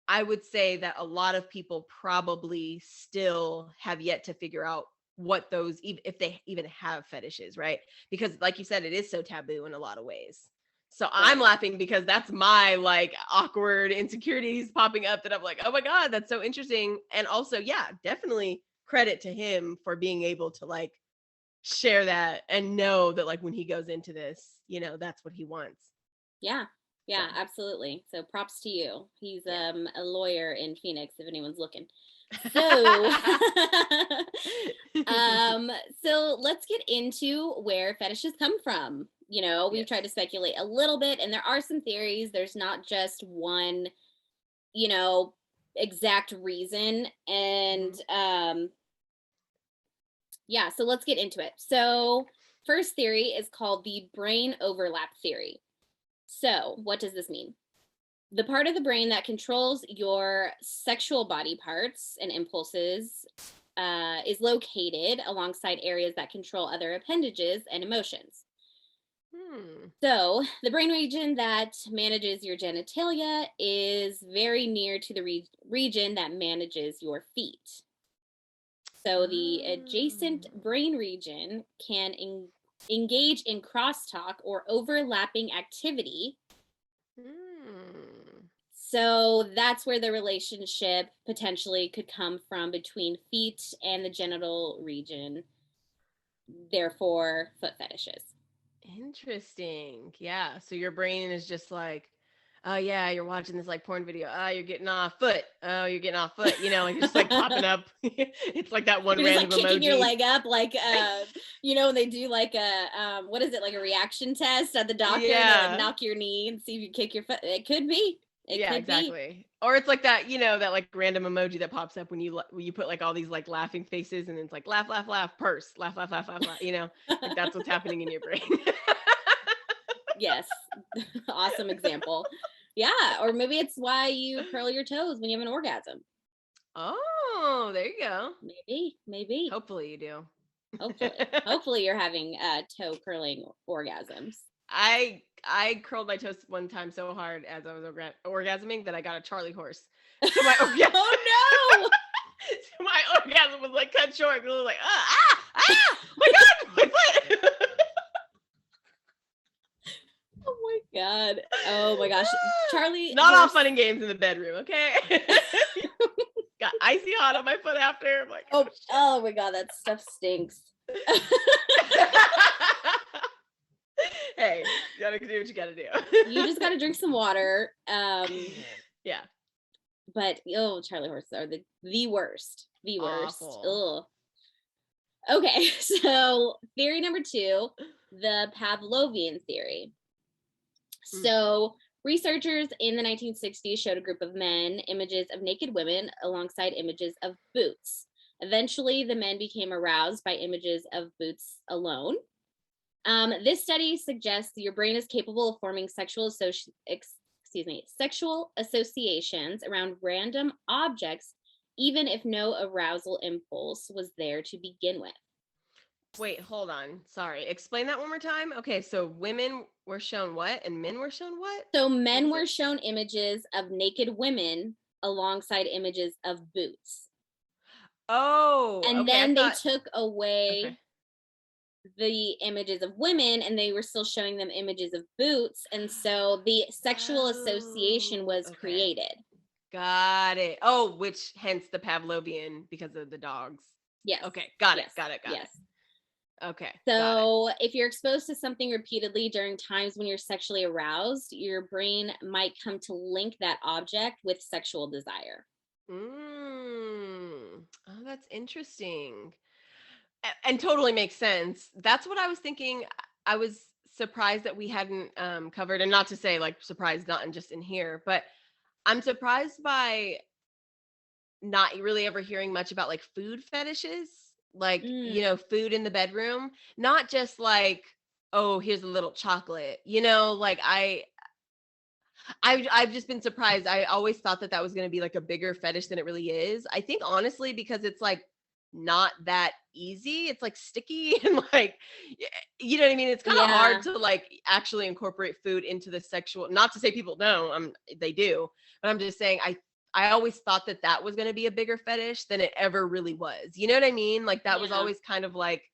I would say that a lot of people probably still have yet to figure out what those, if they even have fetishes, right? Because like you said, it is so taboo in a lot of ways. So I'm laughing because that's my like awkward insecurities popping up, that I'm like, oh my God, that's so interesting. And also, yeah, definitely credit to him for being able to like share that and know that like when he goes into this, you know, that's what he wants.
Yeah, absolutely. So props to you. He's a lawyer in Phoenix, if anyone's looking. So so let's get into where fetishes come from. You know, we've tried to speculate a little bit, and there are some theories. There's not just one, you know, exact reason. And yeah, so let's get into it. So first theory is called the brain overlap theory. So what does this mean? The part of the brain that controls your sexual body parts and impulses is located alongside areas that control other appendages and emotions. So the brain region that manages your genitalia is very near to the region that manages your feet. So the adjacent brain region can engage in crosstalk or overlapping activity. So that's where the relationship potentially could come from, between feet and the genital region, therefore foot fetishes.
Interesting. Yeah. So your brain is just like, oh yeah, you're watching this like porn video. Oh, you're getting off foot. Oh, you're getting off foot. You know, like just like popping up. It's like that one
you're
random
just, like, kicking
emoji.
your leg up, like you know, when they do like a what is it, like a reaction test at the doctor, and they like knock your knee and see if you kick your foot. It could be. It could
exactly.
be.
Or it's like that, you know, that like random emoji that pops up when you put like all these like laughing faces, and it's like laugh, laugh, laugh, purse, laugh, laugh, laugh, laugh, laugh. You know, like that's what's happening in your brain.
Yes. Awesome example. Yeah. Or maybe it's why you curl your toes when you have an orgasm.
Oh, there you go.
Maybe.
Hopefully you do.
Hopefully you're having toe curling orgasms.
I curled my toes one time so hard as I was orgasming that I got a Charlie horse. So my orgasm,
oh no!
So my orgasm was like cut short. It was like my God, my foot.
Oh my gosh, Charlie.
Not all fun and games in the bedroom, okay? God, icy hot on my foot after. I'm like,
oh my God, that stuff stinks.
Hey, you gotta do what you gotta do.
You just gotta drink some water.
Yeah.
But Charlie horses are the worst. The worst.
Awful.
Ugh. Okay, so theory number 2, the Pavlovian theory. So researchers in the 1960s showed a group of men images of naked women alongside images of boots. Eventually, the men became aroused by images of boots alone. This study suggests your brain is capable of forming sexual associations around random objects, even if no arousal impulse was there to begin with.
Wait, hold on. Sorry. Explain that one more time. Okay, so women were shown what and men were shown what?
So men were shown images of naked women alongside images of boots.
Oh,
and then they took away the images of women and they were still showing them images of boots. And so the sexual association was created.
Got it. Oh, which hence the Pavlovian because of the dogs.
Yes.
Okay. Got it. Yes. Okay.
So if you're exposed to something repeatedly during times when you're sexually aroused, your brain might come to link that object with sexual desire.
Oh, that's interesting. And totally makes sense. That's what I was thinking. I was surprised that we hadn't covered, and not to say like surprised not just in here, but I'm surprised by not really ever hearing much about like food fetishes, like, food in the bedroom, not just like, oh, here's a little chocolate, like I've just been surprised. I always thought that was going to be like a bigger fetish than it really is. I think honestly, because it's like not that easy. It's like sticky and like, you know what I mean? It's kind of hard to like actually incorporate food into the sexual, not to say people don't, they do, but I'm just saying, I always thought that was going to be a bigger fetish than it ever really was. You know what I mean? Like that was always kind of like,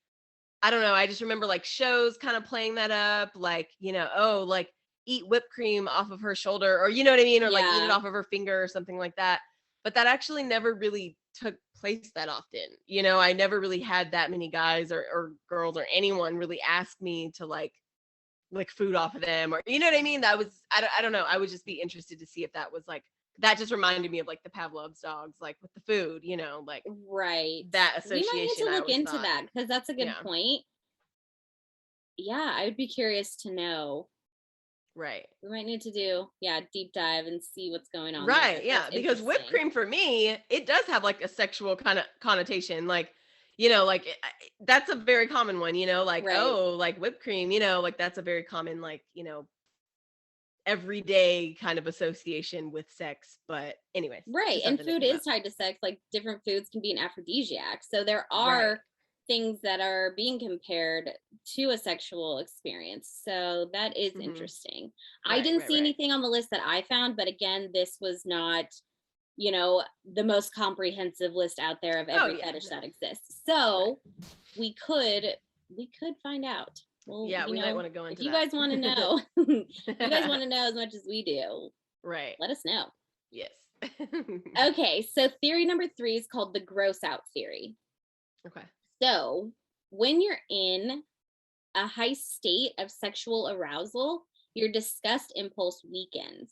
I don't know. I just remember like shows kind of playing that up, like, like eat whipped cream off of her shoulder, or you know what I mean? Or like eat it off of her finger or something like that. But that actually never really took place that often. I never really had that many guys or girls or anyone really ask me to like food off of them, or you know what I mean? That was, I don't know. I would just be interested to see if that was like, that just reminded me of like the Pavlov's dogs, like with the food, like that association.
We might need to look into that because that's a good point. Yeah, I would be curious to know.
Right.
We might need to do, deep dive and see what's going on.
Right. Yeah. Because whipped cream for me, it does have like a sexual kind of connotation. Like, like that's a very common one, like, oh, like whipped cream, like that's a very common, like, everyday kind of association with sex. But anyways.
Right. And food is tied to sex. Like different foods can be an aphrodisiac. So there are things that are being compared to a sexual experience. So that is interesting. I didn't see anything on the list that I found, but again, this was not, the most comprehensive list out there of every fetish that exists. So we could find out. Well,
we might want to go into
if you guys want to know, if you guys want to know as much as we do, let us know.
Yes.
Okay, so theory number 3 is called the gross out theory.
Okay.
So when you're in a high state of sexual arousal, your disgust impulse weakens.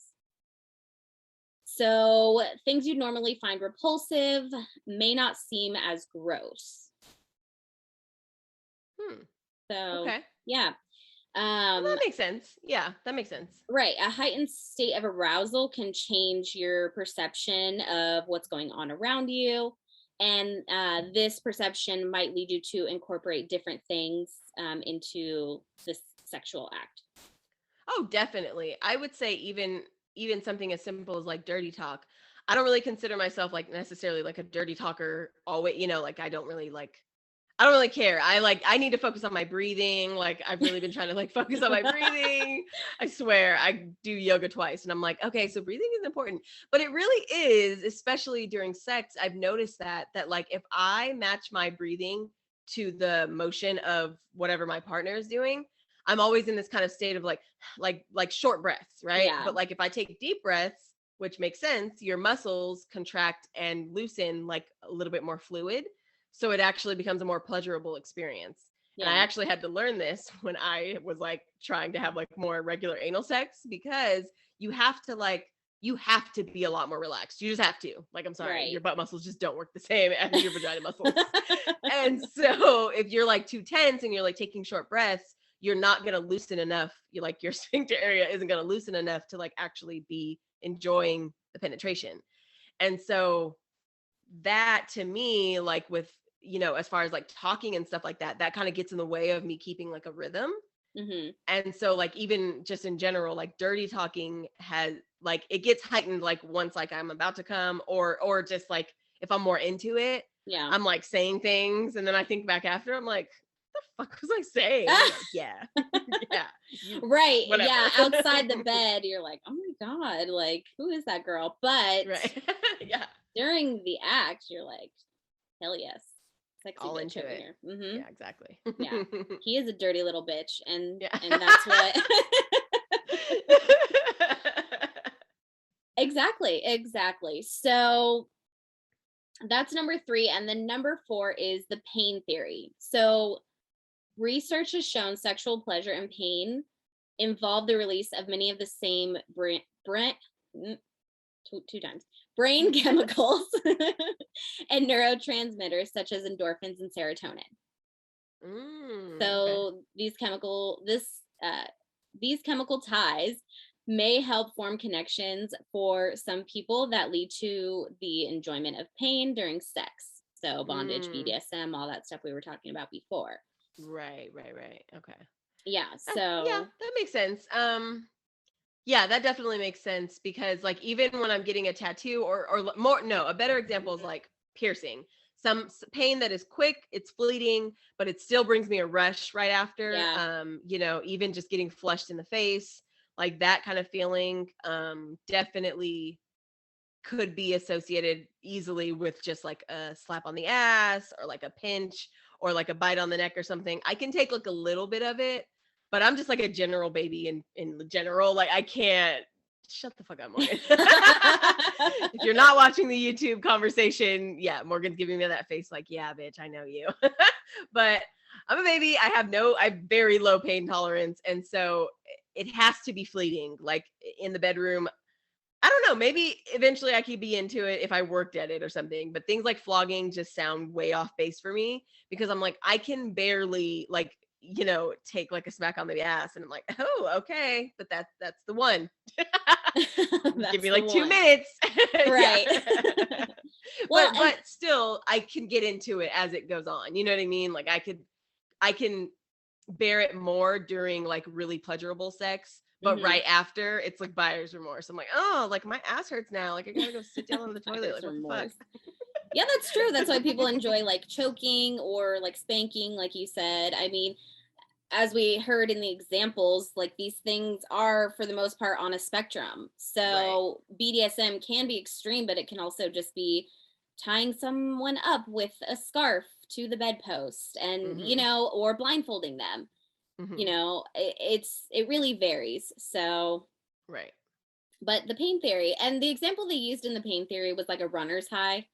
So things you'd normally find repulsive may not seem as gross. So,
well, that makes sense. Yeah, that makes sense.
Right. A heightened state of arousal can change your perception of what's going on around you. And this perception might lead you to incorporate different things into this sexual act.
Oh, definitely. I would say even something as simple as like dirty talk. I don't really consider myself like necessarily like a dirty talker always, like I don't really care. I need to focus on my breathing. Like I've really been trying to like focus on my breathing. I swear I do yoga twice and I'm like, okay, so breathing is important, but it really is, especially during sex. I've noticed that like if I match my breathing to the motion of whatever my partner is doing, I'm always in this kind of state of like short breaths. Right.
Yeah.
But like if I take deep breaths, which makes sense. Your muscles contract and loosen like a little bit more fluid. So it actually becomes a more pleasurable experience. And I actually had to learn this when I was like trying to have like more regular anal sex, because you have to be a lot more relaxed. You just have to. Like, I'm sorry, your butt muscles just don't work the same as your vagina muscles. And so if you're like too tense and you're like taking short breaths, you're not going to loosen enough. Your sphincter area isn't going to loosen enough to like actually be enjoying the penetration. And so that, to me, like with, as far as like talking and stuff like that, that kind of gets in the way of me keeping like a rhythm.
Mm-hmm.
And so like, even just in general, like dirty talking has like, it gets heightened like once like I'm about to come, or just like if I'm more into it, I'm like saying things, and then I think back after, I'm like, the fuck was I saying? Like, yeah.
Right.
Whatever.
Yeah. Outside the bed, you're like, oh my God, like, who is that girl? But
yeah,
during the act, you're like, hell yes. Sexy
all
bitch
into
over
it.
here. Mm-hmm.
Yeah, exactly.
Yeah. He is a dirty little bitch. And that's what. Exactly. So that's number 3. And then number 4 is the pain theory. So research has shown sexual pleasure and pain involve the release of many of the same brain chemicals and neurotransmitters such as endorphins and serotonin. So these chemical ties may help form connections for some people that lead to the enjoyment of pain during sex. So bondage, BDSM, all that stuff we were talking about before.
Right. Okay.
Yeah. So
that makes sense. Yeah, that definitely makes sense, because like even when I'm getting a tattoo or a better example is like piercing. Some pain that is quick, it's fleeting, but it still brings me a rush right after. Even just getting flushed in the face, like that kind of feeling, definitely could be associated easily with just like a slap on the ass or like a pinch or like a bite on the neck or something. I can take like a little bit of it, but I'm just like a general baby in general. Like I can't. Shut the fuck up, Morgan. If you're not watching the YouTube conversation, yeah, Morgan's giving me that face like, yeah, bitch, I know you. But I'm a baby. I have very low pain tolerance. And so it has to be fleeting. Like in the bedroom, I don't know, maybe eventually I could be into it if I worked at it or something, but things like flogging just sound way off base for me, because I'm like, I can barely like, take like a smack on the ass, and I'm like, oh, okay, but that's the one. Give me like 2 minutes.
Right.
Well, but still I can get into it as it goes on. You know what I mean? Like I can bear it more during like really pleasurable sex. But right after, it's like buyer's remorse. I'm like, oh, like my ass hurts now. Like I gotta go sit down on the toilet. Like what the fuck?
Yeah, that's true. That's why people enjoy like choking or like spanking, like you said. I mean, as we heard in the examples, like these things are for the most part on a spectrum. So BDSM can be extreme, but it can also just be tying someone up with a scarf to the bedpost and, or blindfolding them. It really varies. So but the pain theory, and the example they used in the pain theory was like a runner's high.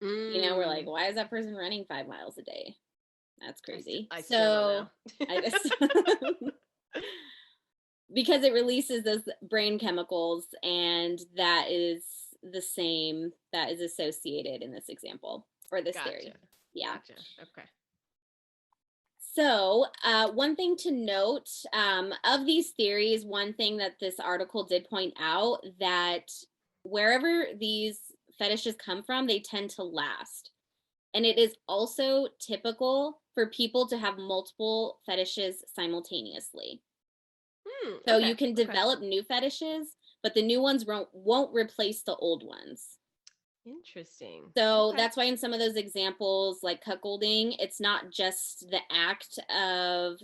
We're like, why is that person running 5 miles a day? That's crazy.
I still don't know.
Because it releases those brain chemicals, and that is the same that is associated in this example or this theory. Yeah.
Gotcha. Okay.
So one thing to note, of these theories, one thing that this article did point out, that wherever these fetishes come from, they tend to last. And it is also typical for people to have multiple fetishes simultaneously. So you can develop new fetishes, but the new ones won't replace the old ones.
Interesting.
So that's why in some of those examples, like cuckolding, it's not just the act of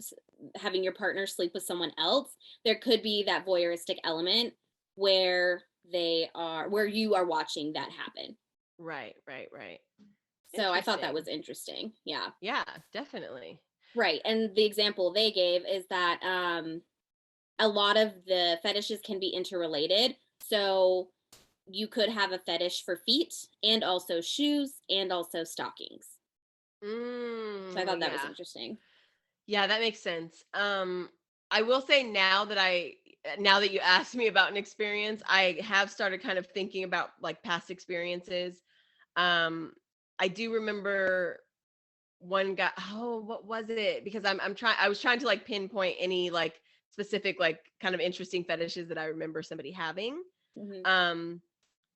having your partner sleep with someone else. There could be that voyeuristic element where you are watching that happen.
Right.
So I thought that was interesting. Yeah.
Yeah, definitely.
Right. And the example they gave is that a lot of the fetishes can be interrelated. So you could have a fetish for feet and also shoes and also stockings. So I thought that was
Yeah.
interesting.
Yeah, that makes sense. I will say now that you asked me about an experience, I have started kind of thinking about like past experiences. Um, I do remember one guy. Oh, what was it? Because I was trying to like pinpoint any like specific like kind of interesting fetishes that I remember somebody having.
Mm-hmm.
Um,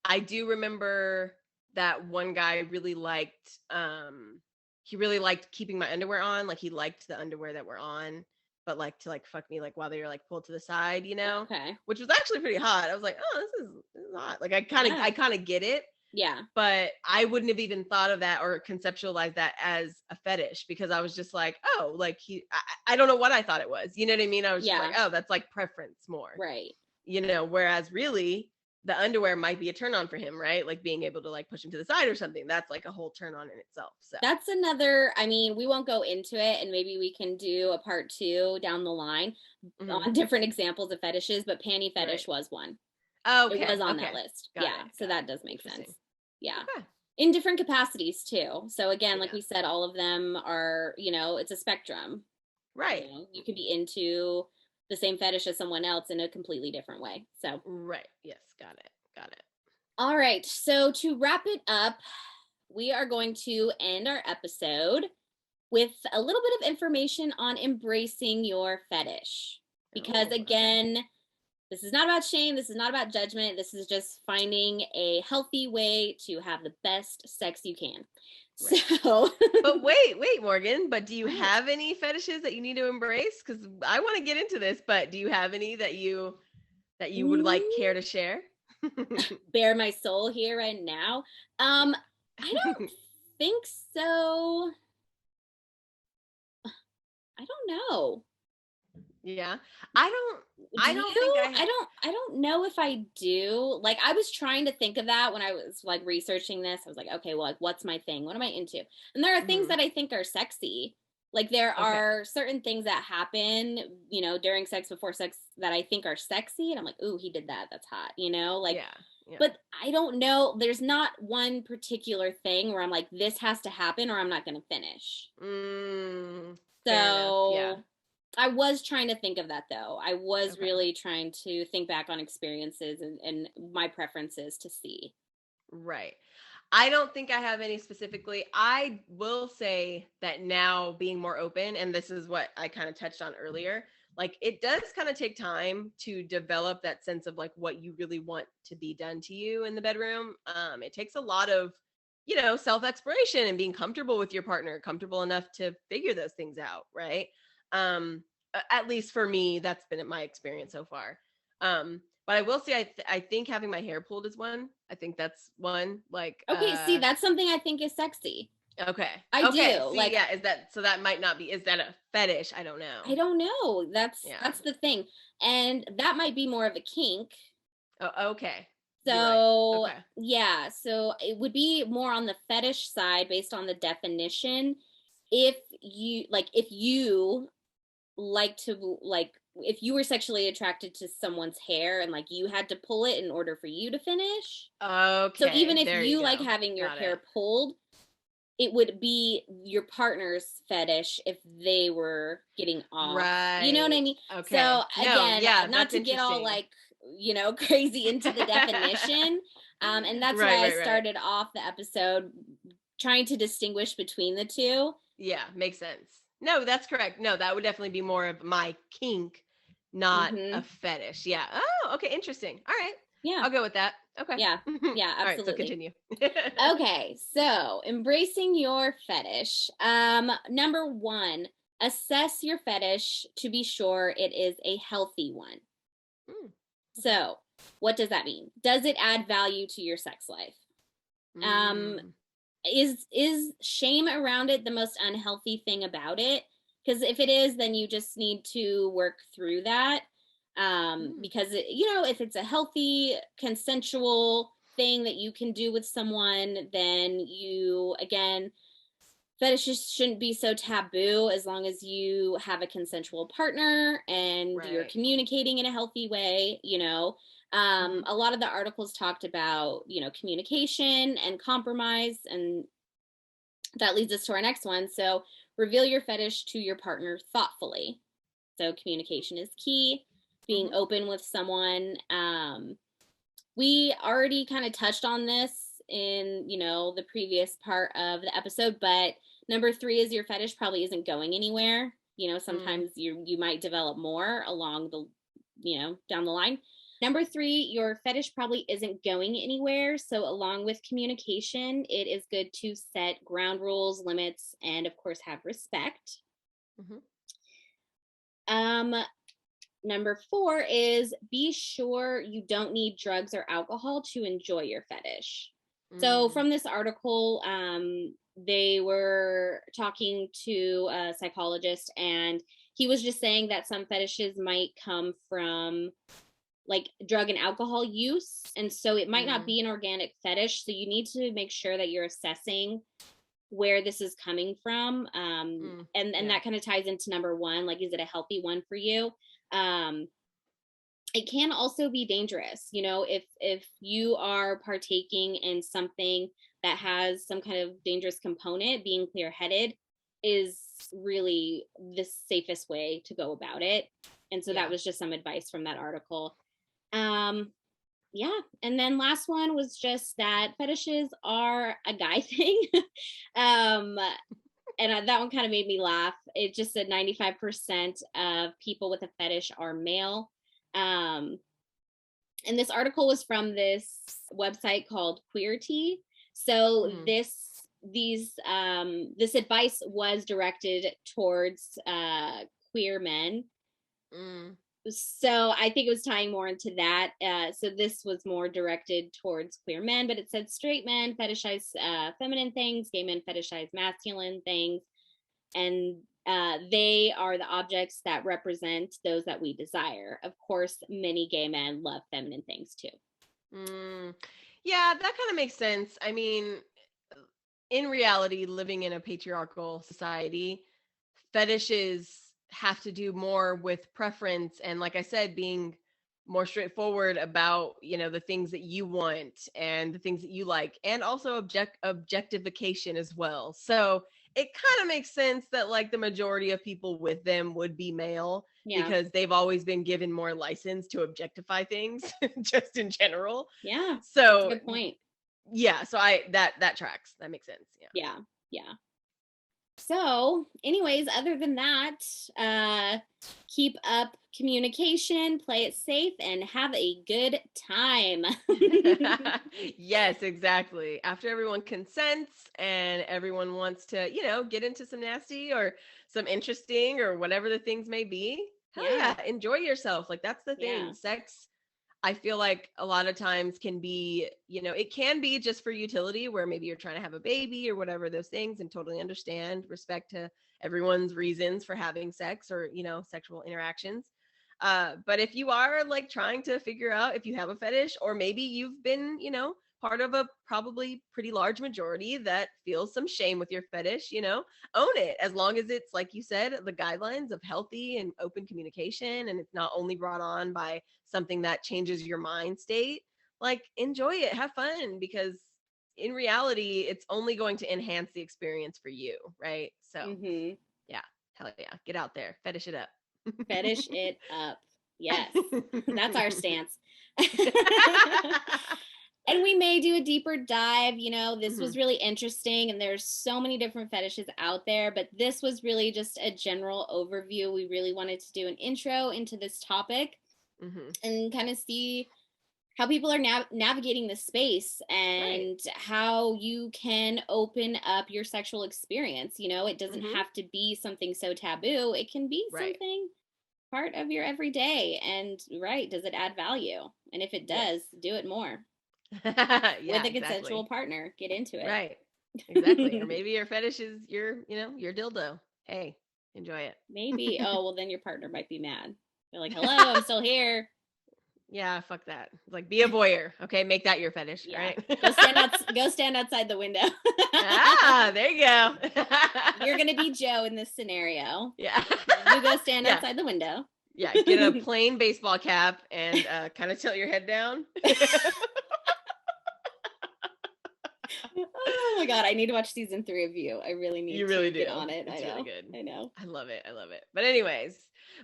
I do remember that one guy really liked he really liked keeping my underwear on. Like he liked the underwear that were on, but like to like fuck me like while they were like pulled to the side, you know?
Okay.
Which was actually pretty hot. I was like, oh, this is hot. Like
Yeah.
I kind of get it,
Yeah.
but I wouldn't have even thought of that or conceptualized that as a fetish because I was just like, oh, like I don't know what I thought it was. You know what I mean? I was just like, oh, that's like preference more.
Right.
You know, whereas really the underwear might be a turn on for him, right? Like being able to like push him to the side or something. That's like a whole turn on in itself. So
That's another, I mean, we won't go into it, and maybe we can do a part 2 down the line on different examples of fetishes, but panty fetish was one. It was on that list. So that does make sense. Yeah.
Okay.
In different capacities too. So again, like
Yeah.
we said, all of them are, it's a spectrum.
Right.
You could be into the same fetish as someone else in a completely different way. So
Right. Yes. Got it.
all right. So to wrap it up, we are going to end our episode with a little bit of information on embracing your fetish. Because again, this is not about shame. This is not about judgment. This is just finding a healthy way to have the best sex you can. Right. So,
but wait, Morgan, but do you have any fetishes that you need to embrace? Because I want to get into this, but do you have any that you would like care to share?
Bare my soul here right now. I don't think so. I don't know.
Yeah. I
don't know if I do. Like I was trying to think of that when I was like researching this. I was like, okay, well, like what's my thing? What am I into? And there are things that I think are sexy. Like there are certain things that happen, during sex, before sex that I think are sexy. And I'm like, ooh, he did that. That's hot, like, yeah. But I don't know. There's not one particular thing where I'm like, this has to happen or I'm not going to finish. So yeah. I was trying to think of that though. I was really trying to think back on experiences and my preferences to see.
Right. I don't think I have any specifically. I will say that now being more open, and this is what I kind of touched on earlier, like it does kind of take time to develop that sense of like what you really want to be done to you in the bedroom. It takes a lot of, self-exploration and being comfortable with your partner, comfortable enough to figure those things out. Right. At least for me, that's been my experience so far. But I will say, I think having my hair pulled is one. I think that's one. Like,
okay, see, that's something I think is sexy.
Okay,
I do.
See,
like,
yeah, is that so? That might not be. Is that a fetish? I don't know.
I don't know. That's the thing, and that might be more of a kink.
Oh, okay.
So right. Yeah, so it would be more on the fetish side based on the definition. If you like to like if you were sexually attracted to someone's hair and like you had to pull it in order for you to finish.
Okay.
So even if you like having your hair pulled, it would be your partner's fetish if they were getting off. Right. You know what I mean? Okay. So again, not to get all like, crazy into the definition. And that's why I started off the episode trying to distinguish between the two.
Yeah, makes sense. No, that's correct. No, that would definitely be more of my kink, not a fetish. Yeah. Oh, okay. Interesting. All right. Yeah. I'll go with that. Okay.
Yeah. Yeah, absolutely. All right,
so continue.
Okay. So embracing your fetish. Number 1, assess your fetish to be sure it is a healthy one. So what does that mean? Does it add value to your sex life? Is shame around it the most unhealthy thing about it? Because if it is, then you just need to work through that. Because if it's a healthy, consensual thing that you can do with someone, then fetishes shouldn't be so taboo as long as you have a consensual partner and you're communicating in a healthy way, A lot of the articles talked about, communication and compromise, and that leads us to our next one. So reveal your fetish to your partner thoughtfully. So communication is key, being open with someone. We already kind of touched on this in, the previous part of the episode, but number 3 is your fetish probably isn't going anywhere. Sometimes you might develop more along the, down the line. Number 3, your fetish probably isn't going anywhere. So along with communication, it is good to set ground rules, limits, and of course have respect. Number 4 is be sure you don't need drugs or alcohol to enjoy your fetish. So from this article, they were talking to a psychologist, and he was just saying that some fetishes might come from like drug and alcohol use. And so it might not be an organic fetish. So you need to make sure that you're assessing where this is coming from. And that kind of ties into number 1, like, is it a healthy one for you? It can also be dangerous, if you are partaking in something that has some kind of dangerous component. Being clear-headed is really the safest way to go about it. And so that was just some advice from that article. And then last one was just that fetishes are a guy thing. And that one kind of made me laugh. It just said 95% of people with a fetish are male. And this article was from this website called Queerty. So this advice was directed towards queer men. So I think it was tying more into that. So this was more directed towards queer men, but it said straight men fetishize feminine things, gay men fetishize masculine things, and they are the objects that represent those that we desire. Of course, many gay men love feminine things too.
Yeah, that kind of makes sense. I mean, in reality, living in a patriarchal society, fetishes have to do more with preference and, like I said, being more straightforward about, the things that you want and the things that you like, and also objectification as well. So it kind of makes sense that like the majority of people with them would be male, because they've always been given more license to objectify things just in general.
Yeah.
So
that's a good point.
Yeah. So that tracks. That makes sense.
Yeah. So anyways, other than that, keep up communication, play it safe, and have a good time.
Yes, exactly. After everyone consents and everyone wants to, get into some nasty or some interesting or whatever the things may be, hell yeah, enjoy yourself. Like, that's the thing. Sex, I feel like a lot of times can be, it can be just for utility, where maybe you're trying to have a baby or whatever those things, and totally understand, respect to everyone's reasons for having sex or, sexual interactions. But if you are like trying to figure out if you have a fetish, or maybe you've been, part of a probably pretty large majority that feels some shame with your fetish, own it. As long as it's, like you said, the guidelines of healthy and open communication, and it's not only brought on by something that changes your mind state, like, enjoy it, have fun, because in reality, it's only going to enhance the experience for you, right? So yeah, hell yeah, get out there, fetish it up.
Fetish it up. Yes, that's our stance. And we may do a deeper dive. This was really interesting, and there's so many different fetishes out there, but this was really just a general overview. We really wanted to do an intro into this topic and kind of see how people are navigating the space, and how you can open up your sexual experience. It doesn't have to be something so taboo. It can be something part of your everyday. And does it add value? And if it does, do it more. With a consensual partner. Get into it.
Right. Exactly. Or maybe your fetish is your dildo. Hey, enjoy it.
Maybe. Oh, well, then your partner might be mad. They're like, hello, I'm still here.
Yeah, fuck that. It's like, be a voyeur. Okay, make that your fetish.
Yeah.
Right.
Go stand outside the window.
There you go.
You're gonna be Joe in this scenario.
Yeah.
You go stand outside the window.
Yeah, get a plain baseball cap and kind of tilt your head down.
Oh my God, I need to watch season 3 of You. I really need to get on it.
It's really good.
I know.
I love it. But anyways,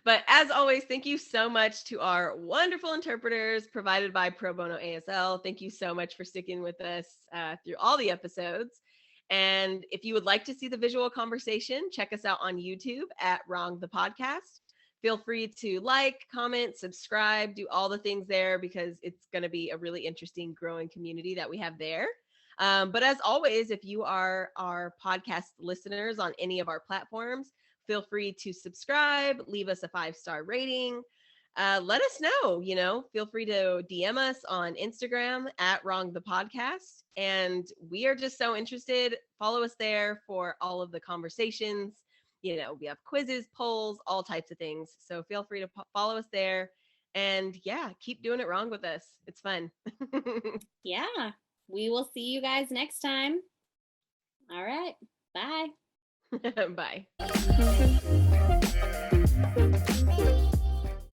but as always, thank you so much to our wonderful interpreters provided by ProBonoASL. Thank you so much for sticking with us through all the episodes. And if you would like to see the visual conversation, check us out on YouTube at Wrong the Podcast. Feel free to like, comment, subscribe, do all the things there because it's going to be a really interesting growing community that we have there. But as always, if you are our podcast listeners on any of our platforms, feel free to subscribe, leave us a 5-star rating. Let us know, feel free to DM us on Instagram at Wrong the Podcast. And we are just so interested. Follow us there for all of the conversations. We have quizzes, polls, all types of things. So feel free to follow us there. And yeah, keep doing it wrong with us. It's fun.
Yeah. We will see you guys next time. All right. Bye.
Bye.